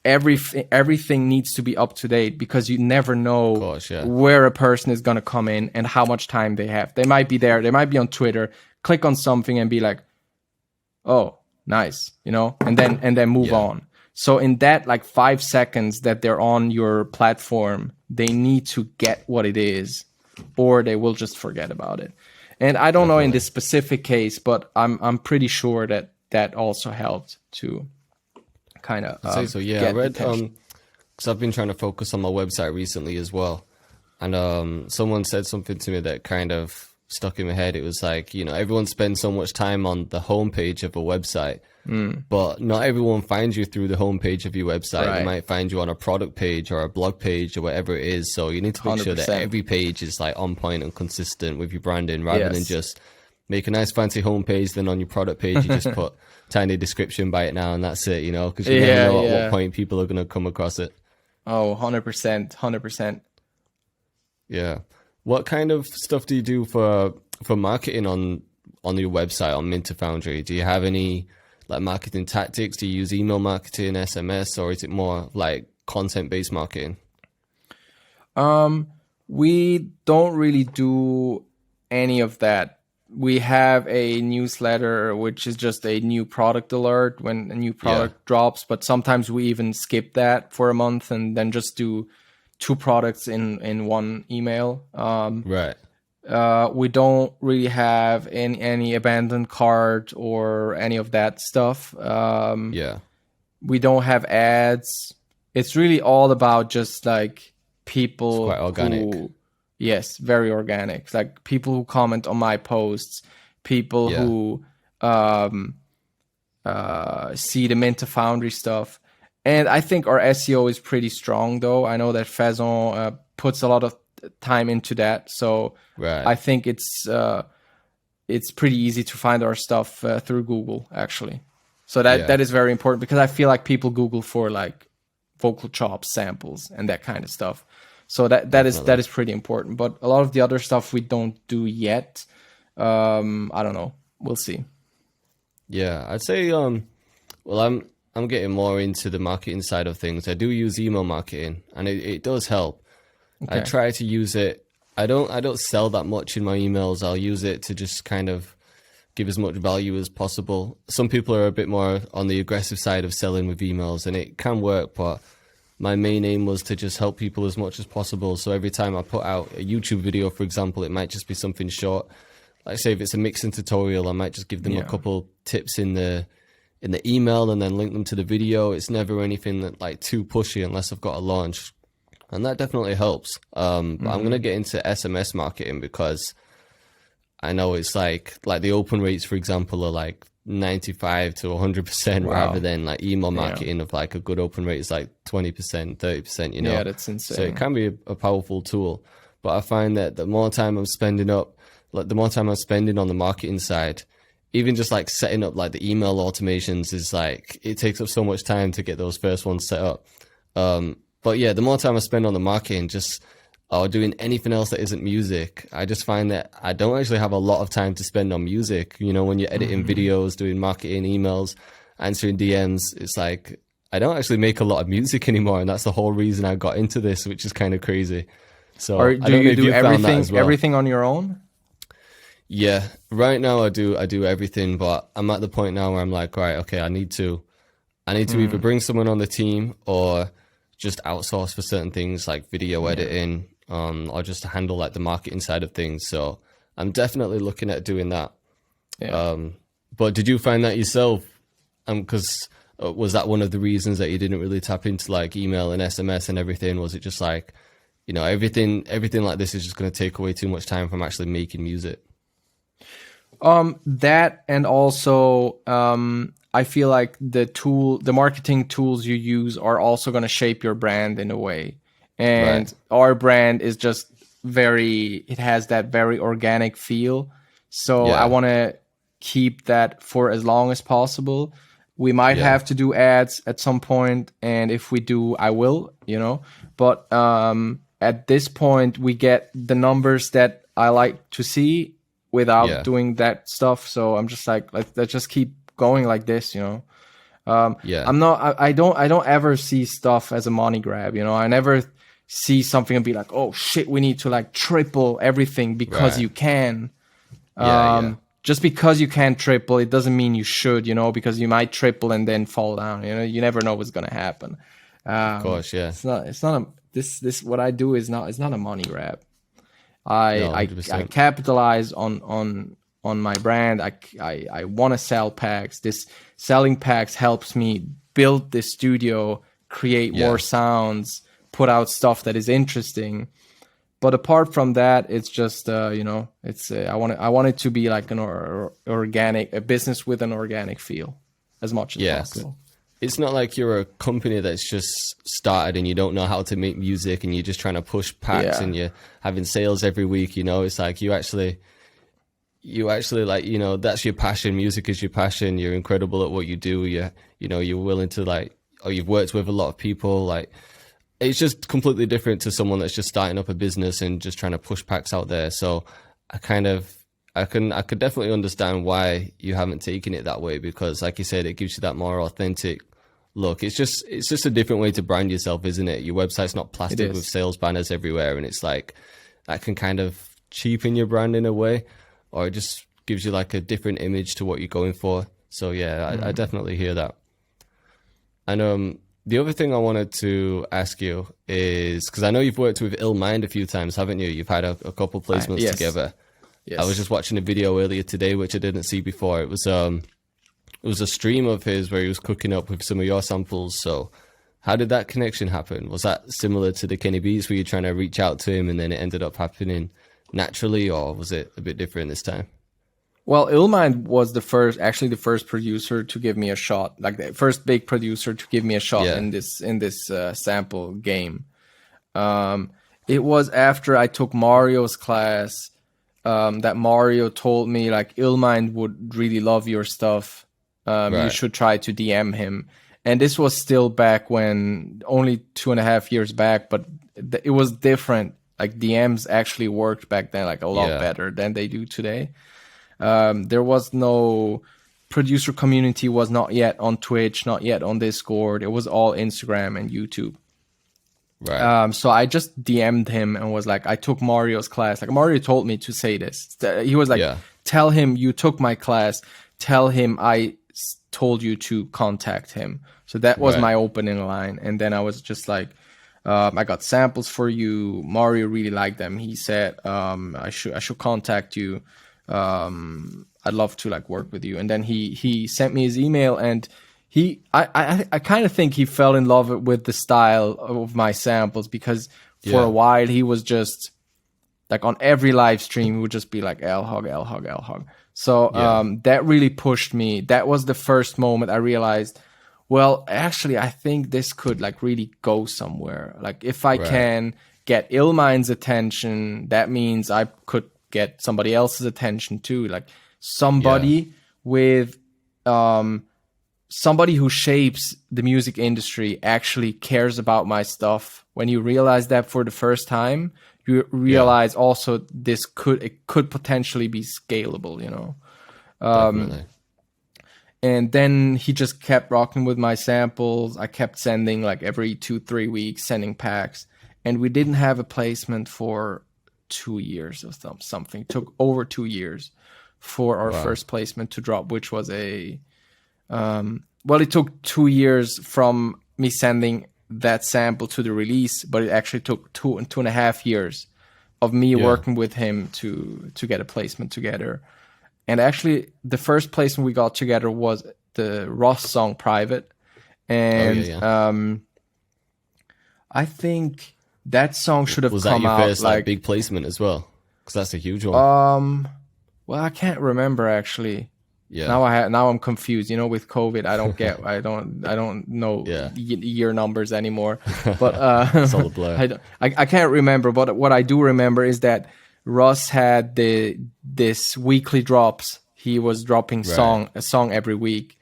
A: Everything needs to be up to date, because you never know where a person is going to come in and how much time they have. They might be there. They might be on Twitter, click on something and be like, oh, nice, you know, and then move on. So in that like 5 seconds that they're on your platform, they need to get what it is, or they will just forget about it. And I don't know in this specific case, but I'm pretty sure that also helped to kind of
B: I read because I've been trying to focus on my website recently as well, and someone said something to me that kind of stuck in my head. It was like, you know, everyone spends so much time on the homepage of a website, but not everyone finds you through the homepage of your website. They might find you on a product page or a blog page or whatever it is. So you need to make 100%. Sure that every page is like on point and consistent with your branding, rather than just make a nice fancy homepage, then on your product page you just put tiny description by it now and that's it, you know, because you never know at what point people are going to come across it.
A: Oh, 100%.
B: Yeah. What kind of stuff do you do for marketing on your website on Minta Foundry? Do you have any like marketing tactics? Do you use email marketing, SMS, or is it more like content-based marketing?
A: We don't really do any of that. We have a newsletter, which is just a new product alert when a new product drops, but sometimes we even skip that for a month and then just do 2 products in one email. We don't really have any abandoned cart or any of that stuff. We don't have ads. It's really all about just like people.
B: It's quite organic.
A: Yes, very organic. Like people who comment on my posts, people who see the Minta Foundry stuff. And I think our SEO is pretty strong, though. I know that Faison puts a lot of time into that. So I think it's pretty easy to find our stuff through Google, actually. So that is very important, because I feel like people Google for like vocal chops, samples, and that kind of stuff. So that is pretty important. But a lot of the other stuff we don't do yet. I don't know. We'll see.
B: Yeah, I'd say I'm getting more into the marketing side of things. I do use email marketing, and it does help. Okay. I try to use it. I don't sell that much in my emails. I'll use it to just kind of give as much value as possible. Some people are a bit more on the aggressive side of selling with emails, and it can work, but my main aim was to just help people as much as possible. So every time I put out a YouTube video, for example, it might just be something short. Like say if it's a mixing tutorial, I might just give them a couple tips in the email and then link them to the video. It's never anything that like too pushy unless I've got a launch. And that definitely helps. But I'm going to get into SMS marketing, because I know it's like the open rates, for example, are like 95 to 100% rather than like email marketing of like a good open rate is like 20%, 30%, you know?
A: Yeah, that's insane.
B: So it can be a powerful tool. But I find that the more time I'm spending on the marketing side, even just like setting up like the email automations is like, it takes up so much time to get those first ones set up. But yeah, the more time I spend on the marketing, or doing anything else that isn't music, I just find that I don't actually have a lot of time to spend on music. You know, when you're editing videos, doing marketing, emails, answering DMs, it's like, I don't actually make a lot of music anymore. And that's the whole reason I got into this, which is kind of crazy. So
A: do you do everything on your own?
B: Yeah, right now I do everything, but I'm at the point now where I'm like, right, okay, I need to either bring someone on the team or just outsource for certain things like video editing, or just to handle like the marketing side of things. So I'm definitely looking at doing that. But did you find that yourself? Because was that one of the reasons that you didn't really tap into like email and SMS and everything? Was it just like, you know, everything like this is just going to take away too much time from actually making music?
A: That, and also I feel like the marketing tools you use are also going to shape your brand in a way. And our brand is just it has that very organic feel. So I want to keep that for as long as possible. We might have to do ads at some point, and if we do, I will, But at this point, we get the numbers that I like to see without doing that stuff. So I'm just like, let's just keep going like this, I'm not. I don't ever see stuff as a money grab. I never see something and be like, oh shit, we need to like triple everything because you can. Just because you can't triple, it doesn't mean you should, because you might triple and then fall down. You never know what's gonna happen.
B: Of course, yeah.
A: It's not this what I do is not. It's not a money grab. I capitalize on my brand. I want to sell packs. This selling packs helps me build this studio, create more sounds, put out stuff that is interesting. But apart from that, it's just it's I want it to be like an organic, a business with an organic feel as much as possible.
B: It's not like you're a company that's just started and you don't know how to make music and you're just trying to push packs and you're having sales every week. It's like you actually like, that's your passion. Music is your passion. You're incredible at what you do. You're willing to like, or you've worked with a lot of people. Like, it's just completely different to someone that's just starting up a business and just trying to push packs out there. So I could definitely understand why you haven't taken it that way, because like you said, it gives you that more authentic look. It's just a different way to brand yourself, isn't it? Your website's not plastered with sales banners everywhere, and it's like that can kind of cheapen your brand in a way, or it just gives you like a different image to what you're going for. So yeah, I definitely hear that. And the other thing I wanted to ask you is, because I know you've worked with Illmind a few times, haven't you? You've had a couple placements together. Yes. I was just watching a video earlier today, which I didn't see before. It was a stream of his where he was cooking up with some of your samples. So how did that connection happen? Was that similar to the Kenny Beats, where you're trying to reach out to him and then it ended up happening naturally, or was it a bit different this time?
A: Well, Illmind was the first producer to give me a shot, like the first big producer to give me a shot in this sample game. It was after I took Mario's class that Mario told me like Illmind would really love your stuff. You should try to DM him. And this was still back when, only 2.5 years back, but it was different. Like DMs actually worked back then like a lot better than they do today. There was no producer community, was not yet on Twitch, not yet on Discord. It was all Instagram and YouTube. Right. So I just DM'd him and was like, I took Mario's class. Like Mario told me to say this. He was like, tell him you took my class. Tell him I told you to contact him. So that was my opening line. And then I was just like, I got samples for you. Mario really liked them. He said, I should contact you. I'd love to like work with you. And then he sent me his email, and I kind of think he fell in love with the style of my samples, because for a while he was just like on every live stream he would just be like L hog, L hog, L hog. So that really pushed me. That was the first moment I realized, well, actually I think this could like really go somewhere. Like if I can get Illmind's attention, that means I could get somebody else's attention too. Like somebody with somebody who shapes the music industry actually cares about my stuff. When you realize that for the first time, you realize also it could potentially be scalable,
B: Definitely.
A: And then he just kept rocking with my samples. I kept sending like every 2-3 weeks, sending packs, and we didn't have a placement for 2 years or something. It took over 2 years for our first placement to drop, which was it took 2 years from me sending that sample to the release, but it actually took 2.5 years of me working with him to get a placement together. And actually the first placement we got together was the Ross song Private. And I think that song should have come out. Was that your first like
B: big placement as well? Because that's a huge one.
A: Well, I can't remember actually.
B: Yeah.
A: Now I'm confused. You know, with COVID, I don't know
B: Yeah.
A: year numbers anymore. But
B: It's all a blur.
A: I can't remember. But what I do remember is that Russ had this weekly drops. He was dropping a song every week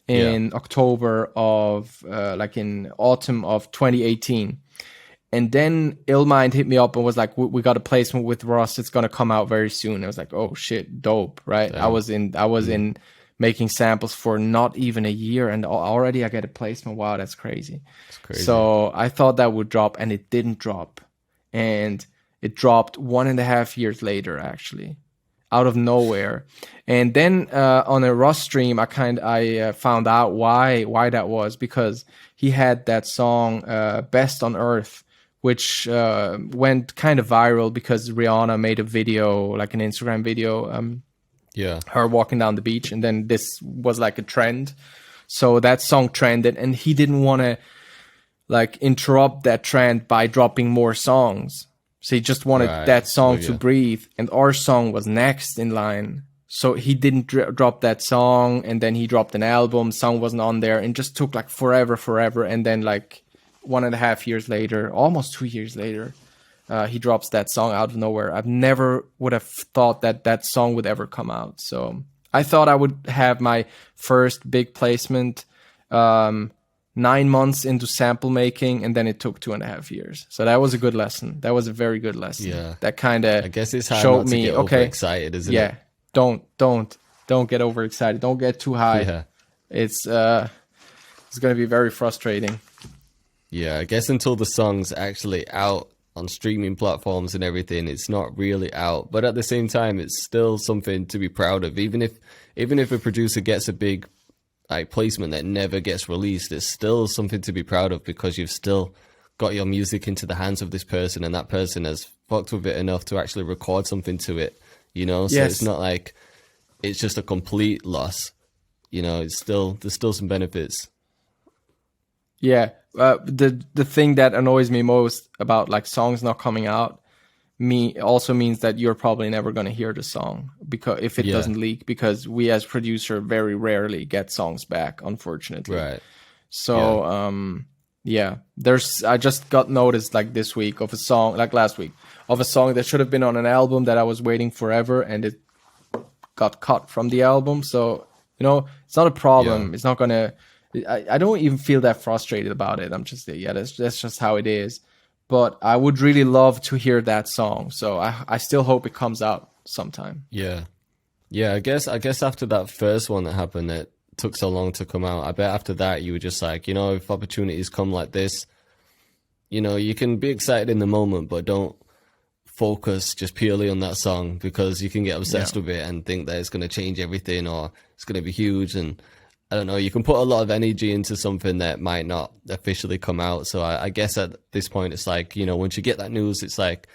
A: in October of like in autumn of 2018. And then Illmind hit me up and was like, "We got a placement with Russ. It's gonna come out very soon." I was like, "Oh shit, dope!" Right? Damn. I was in making samples for not even a year, and already I get a placement. Wow, that's crazy. That's crazy. So I thought that would drop, and it didn't drop, and it dropped 1.5 years later, actually, out of nowhere. And then on a Russ stream, I found out why that was, because he had that song "Best on Earth," which went kind of viral because Rihanna made a video, like an Instagram video, her walking down the beach, and then this was like a trend. So that song trended, and he didn't want to like interrupt that trend by dropping more songs. So he just wanted that song to breathe, and our song was next in line. So he didn't drop that song, and then he dropped an album, song wasn't on there, and just took like forever. And then like 1.5 years later, almost 2 years later, he drops that song out of nowhere. I've never would have thought that song would ever come out. So I thought I would have my first big placement 9 months into sample making, and then it took 2.5 years. So that was a good lesson. That was a very good lesson.
B: Yeah.
A: That kind of
B: I guess it's hard
A: showed
B: not to
A: me,
B: get overexcited, isn't it?
A: Yeah. Don't get overexcited. Don't get too high. Yeah. It's going to be very frustrating.
B: Yeah, I guess until the song's actually out on streaming platforms and everything, it's not really out. But at the same time, it's still something to be proud of. Even if a producer gets a big like placement that never gets released, it's still something to be proud of, because you've still got your music into the hands of this person, and that person has fucked with it enough to actually record something to it, you know? So it's not like it's just a complete loss, you know, there's still some benefits.
A: Yeah. The thing that annoys me most about like songs not coming out also means that you're probably never going to hear the song, because if it doesn't leak, because we as producer very rarely get songs back, unfortunately. Right. So I just got noticed like this week of a song, like last week, of a song that should have been on an album that I was waiting forever, and it got cut from the album. So, you know, it's not a problem. It's not gonna, I don't even feel that frustrated about it. I'm just, that's just how it is. But I would really love to hear that song. So I still hope it comes out sometime. Yeah.
B: Yeah, I guess after that first one that happened that took so long to come out, I bet after that you were just like, you know, if opportunities come like this, you know, you can be excited in the moment, but don't focus just purely on that song, because you can get obsessed with it and think that it's going to change everything or it's going to be huge. And I don't know, you can put a lot of energy into something that might not officially come out. So I guess at this point, it's like, you know, once you get that news, it's like,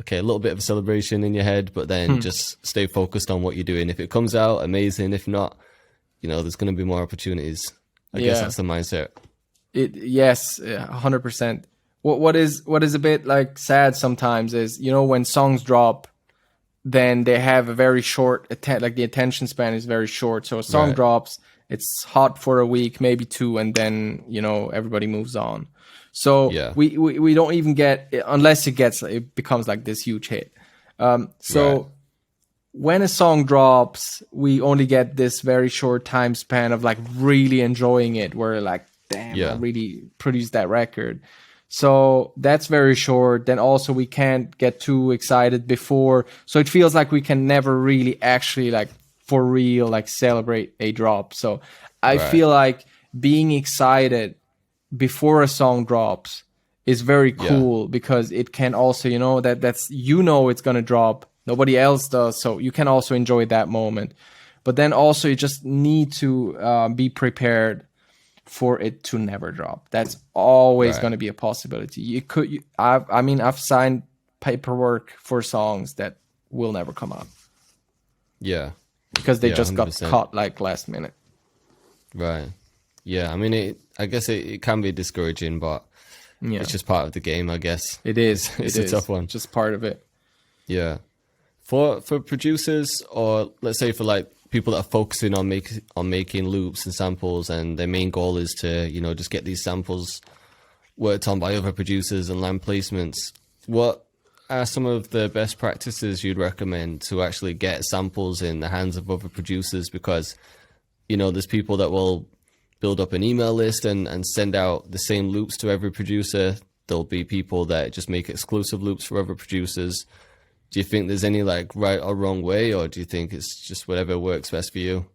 B: okay, a little bit of a celebration in your head, but then just stay focused on what you're doing. If it comes out, amazing. If not, you know, there's going to be more opportunities. I guess that's the mindset.
A: Yes, 100%. What is a bit like sad sometimes is, you know, when songs drop, then they have a very short like the attention span is very short. So a song drops, it's hot for a week, maybe two, and then, you know, everybody moves on. So we don't even get, unless it becomes like this huge hit. When a song drops, we only get this very short time span of like really enjoying it. We're like, damn, I really produced that record. So that's very short. Then also we can't get too excited before. So it feels like we can never really actually like for real like celebrate a drop. So I feel like being excited before a song drops is very cool, because it can also, you know, that's, you know, it's going to drop. Nobody else does. So you can also enjoy that moment. But then also you just need to be prepared for it to never drop. That's always going to be a possibility. I've signed paperwork for songs that will never come out. Yeah. Because they just 100%. Got caught like last minute.
B: Right. Yeah. I mean, I guess it can be discouraging, but it's just part of the game, I guess.
A: It is.
B: It's a tough one.
A: Just part of it.
B: Yeah. For producers, or let's say for like people that are focusing on making loops and samples, and their main goal is to, you know, just get these samples worked on by other producers and land placements. What are some of the best practices you'd recommend to actually get samples in the hands of other producers? Because, you know, there's people that will build up an email list and send out the same loops to every producer. There'll be people that just make exclusive loops for other producers. Do you think there's any like right or wrong way, or do you think it's just whatever works best for you?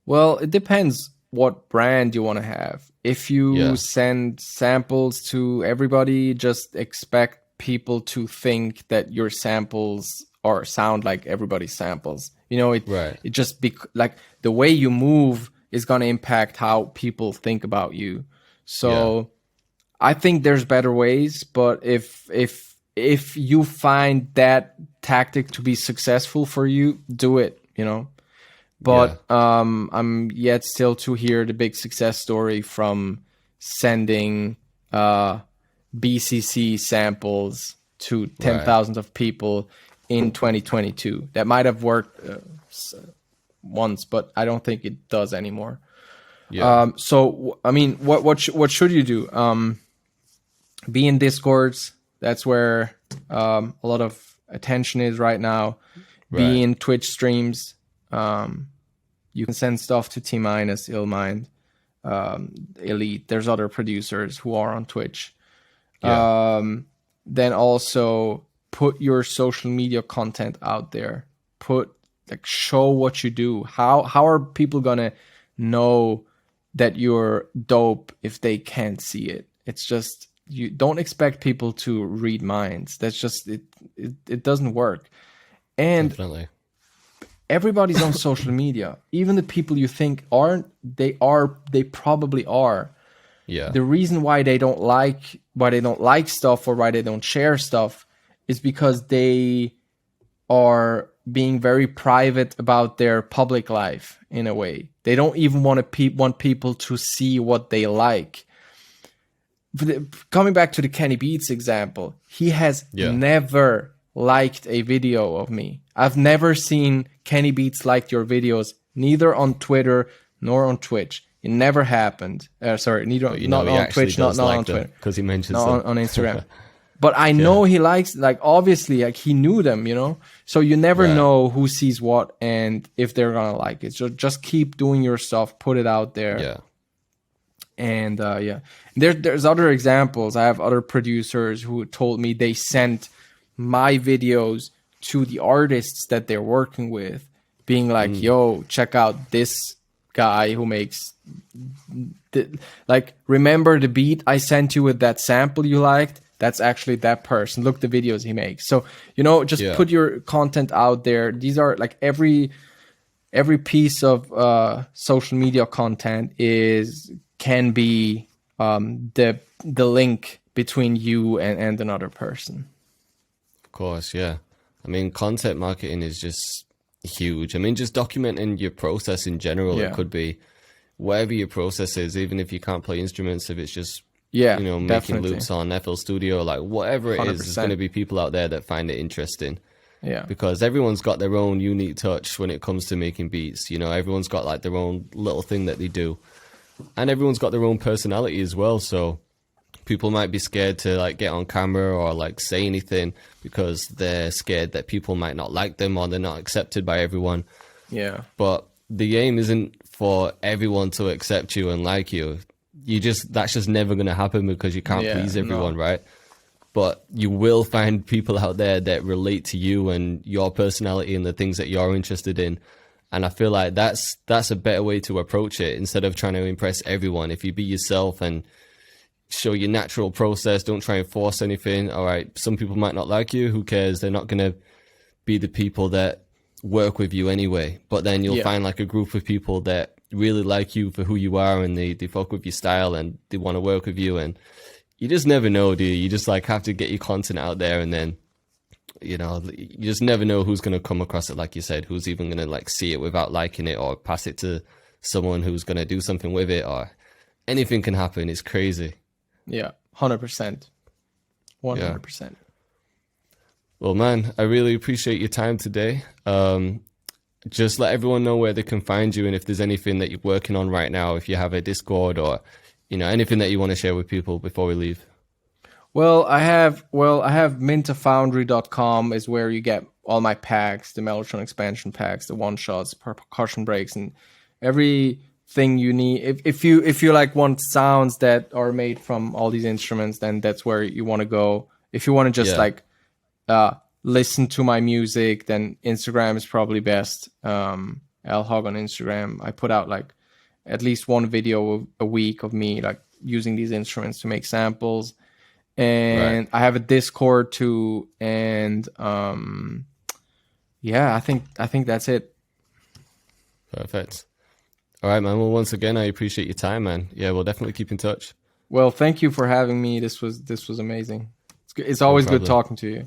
A: Well, it depends what brand you want to have. If you send samples to everybody, just expect people to think that your samples or sound like everybody's samples. You know, it just like the way you move is going to impact how people think about you. So I think there's better ways, but if you find that tactic to be successful for you, do it, you know. But I'm yet still to hear the big success story from sending BCC samples to 10,000 of people in 2022. That might have worked once, but I don't think it does anymore. So I mean, what should you do? Be in Discords. That's where a lot of attention is right now. Be in Twitch streams. You can send stuff to T Minus, Illmind, Elite. There's other producers who are on Twitch. Then also put your social media content out there. Show what you do. How are people gonna know that you're dope if they can't see it? It's just, you don't expect people to read minds. That's just it doesn't work. And
B: definitely,
A: everybody's on social media. Even the people you think aren't, they probably are. Yeah. The reason why they don't like stuff or why they don't share stuff is because they are being very private about their public life in a way. They don't even want people to see what they like. Coming back to the Kenny Beats example, he has never liked a video of me. I've never seen Kenny Beats liked your videos, neither on Twitter nor on Twitch. It never happened. Not on Twitch, not on Twitter.
B: Because he mentions
A: them. On Instagram. But I know he likes, like, obviously, like, he knew them, you know? So you never know who sees what and if they're going to like it. So just keep doing your stuff, put it out there.
B: Yeah.
A: And, there's other examples. I have other producers who told me they sent my videos to the artists that they're working with, being like, yo, check out this guy who makes... remember the beat I sent you with that sample you liked? That's actually that person. Look the videos he makes. So, you know, just put your content out there. These are like every piece of social media content can be the link between you and another person.
B: Of course, yeah. I mean, content marketing is just huge. I mean, just documenting your process in general. It could be whatever your process is, even if you can't play instruments, if it's just making loops on FL Studio, like whatever it 100%. Is, there's going to be people out there that find it interesting. Yeah. Because everyone's got their own unique touch when it comes to making beats. You know, everyone's got like their own little thing that they do. And everyone's got their own personality as well. So people might be scared to like get on camera or like say anything because they're scared that people might not like them or they're not accepted by everyone. Yeah. But the aim isn't for everyone to accept you and like you. That's just never going to happen because you can't please everyone, right? But you will find people out there that relate to you and your personality and the things that you're interested in. And I feel like that's a better way to approach it instead of trying to impress everyone. If you be yourself and show your natural process, don't try and force anything. All right, some people might not like you. Who cares? They're not going to be the people that work with you anyway. But then you'll find like a group of people that really like you for who you are and they fuck with your style and they want to work with you. And you just never know, do you? You just like have to get your content out there and then, you know, you just never know who's going to come across it, like you said, who's even going to like see it without liking it or pass it to someone who's going to do something with it, or anything can happen. It's crazy. Yeah, 100%. 100%. Yeah. Well, man, I really appreciate your time today. just let everyone know where they can find you, and if there's anything that you're working on right now, if you have a Discord or, you know, anything that you want to share with people before we leave.
A: Well, I have mintafoundry.com is where you get all my packs, the Mellotron expansion packs, the one shots, percussion breaks, and everything you need. If you like want sounds that are made from all these instruments, then that's where you want to go. If you want to just listen to my music, then Instagram is probably best. Lhog on Instagram. I put out like at least one video a week of me like using these instruments to make samples. And I have a Discord too, and I think that's it.
B: Perfect. All right, man. Well, once again, I appreciate your time, man. Yeah, we'll definitely keep in touch.
A: Well, thank you for having me. This was amazing. It's always good talking to you.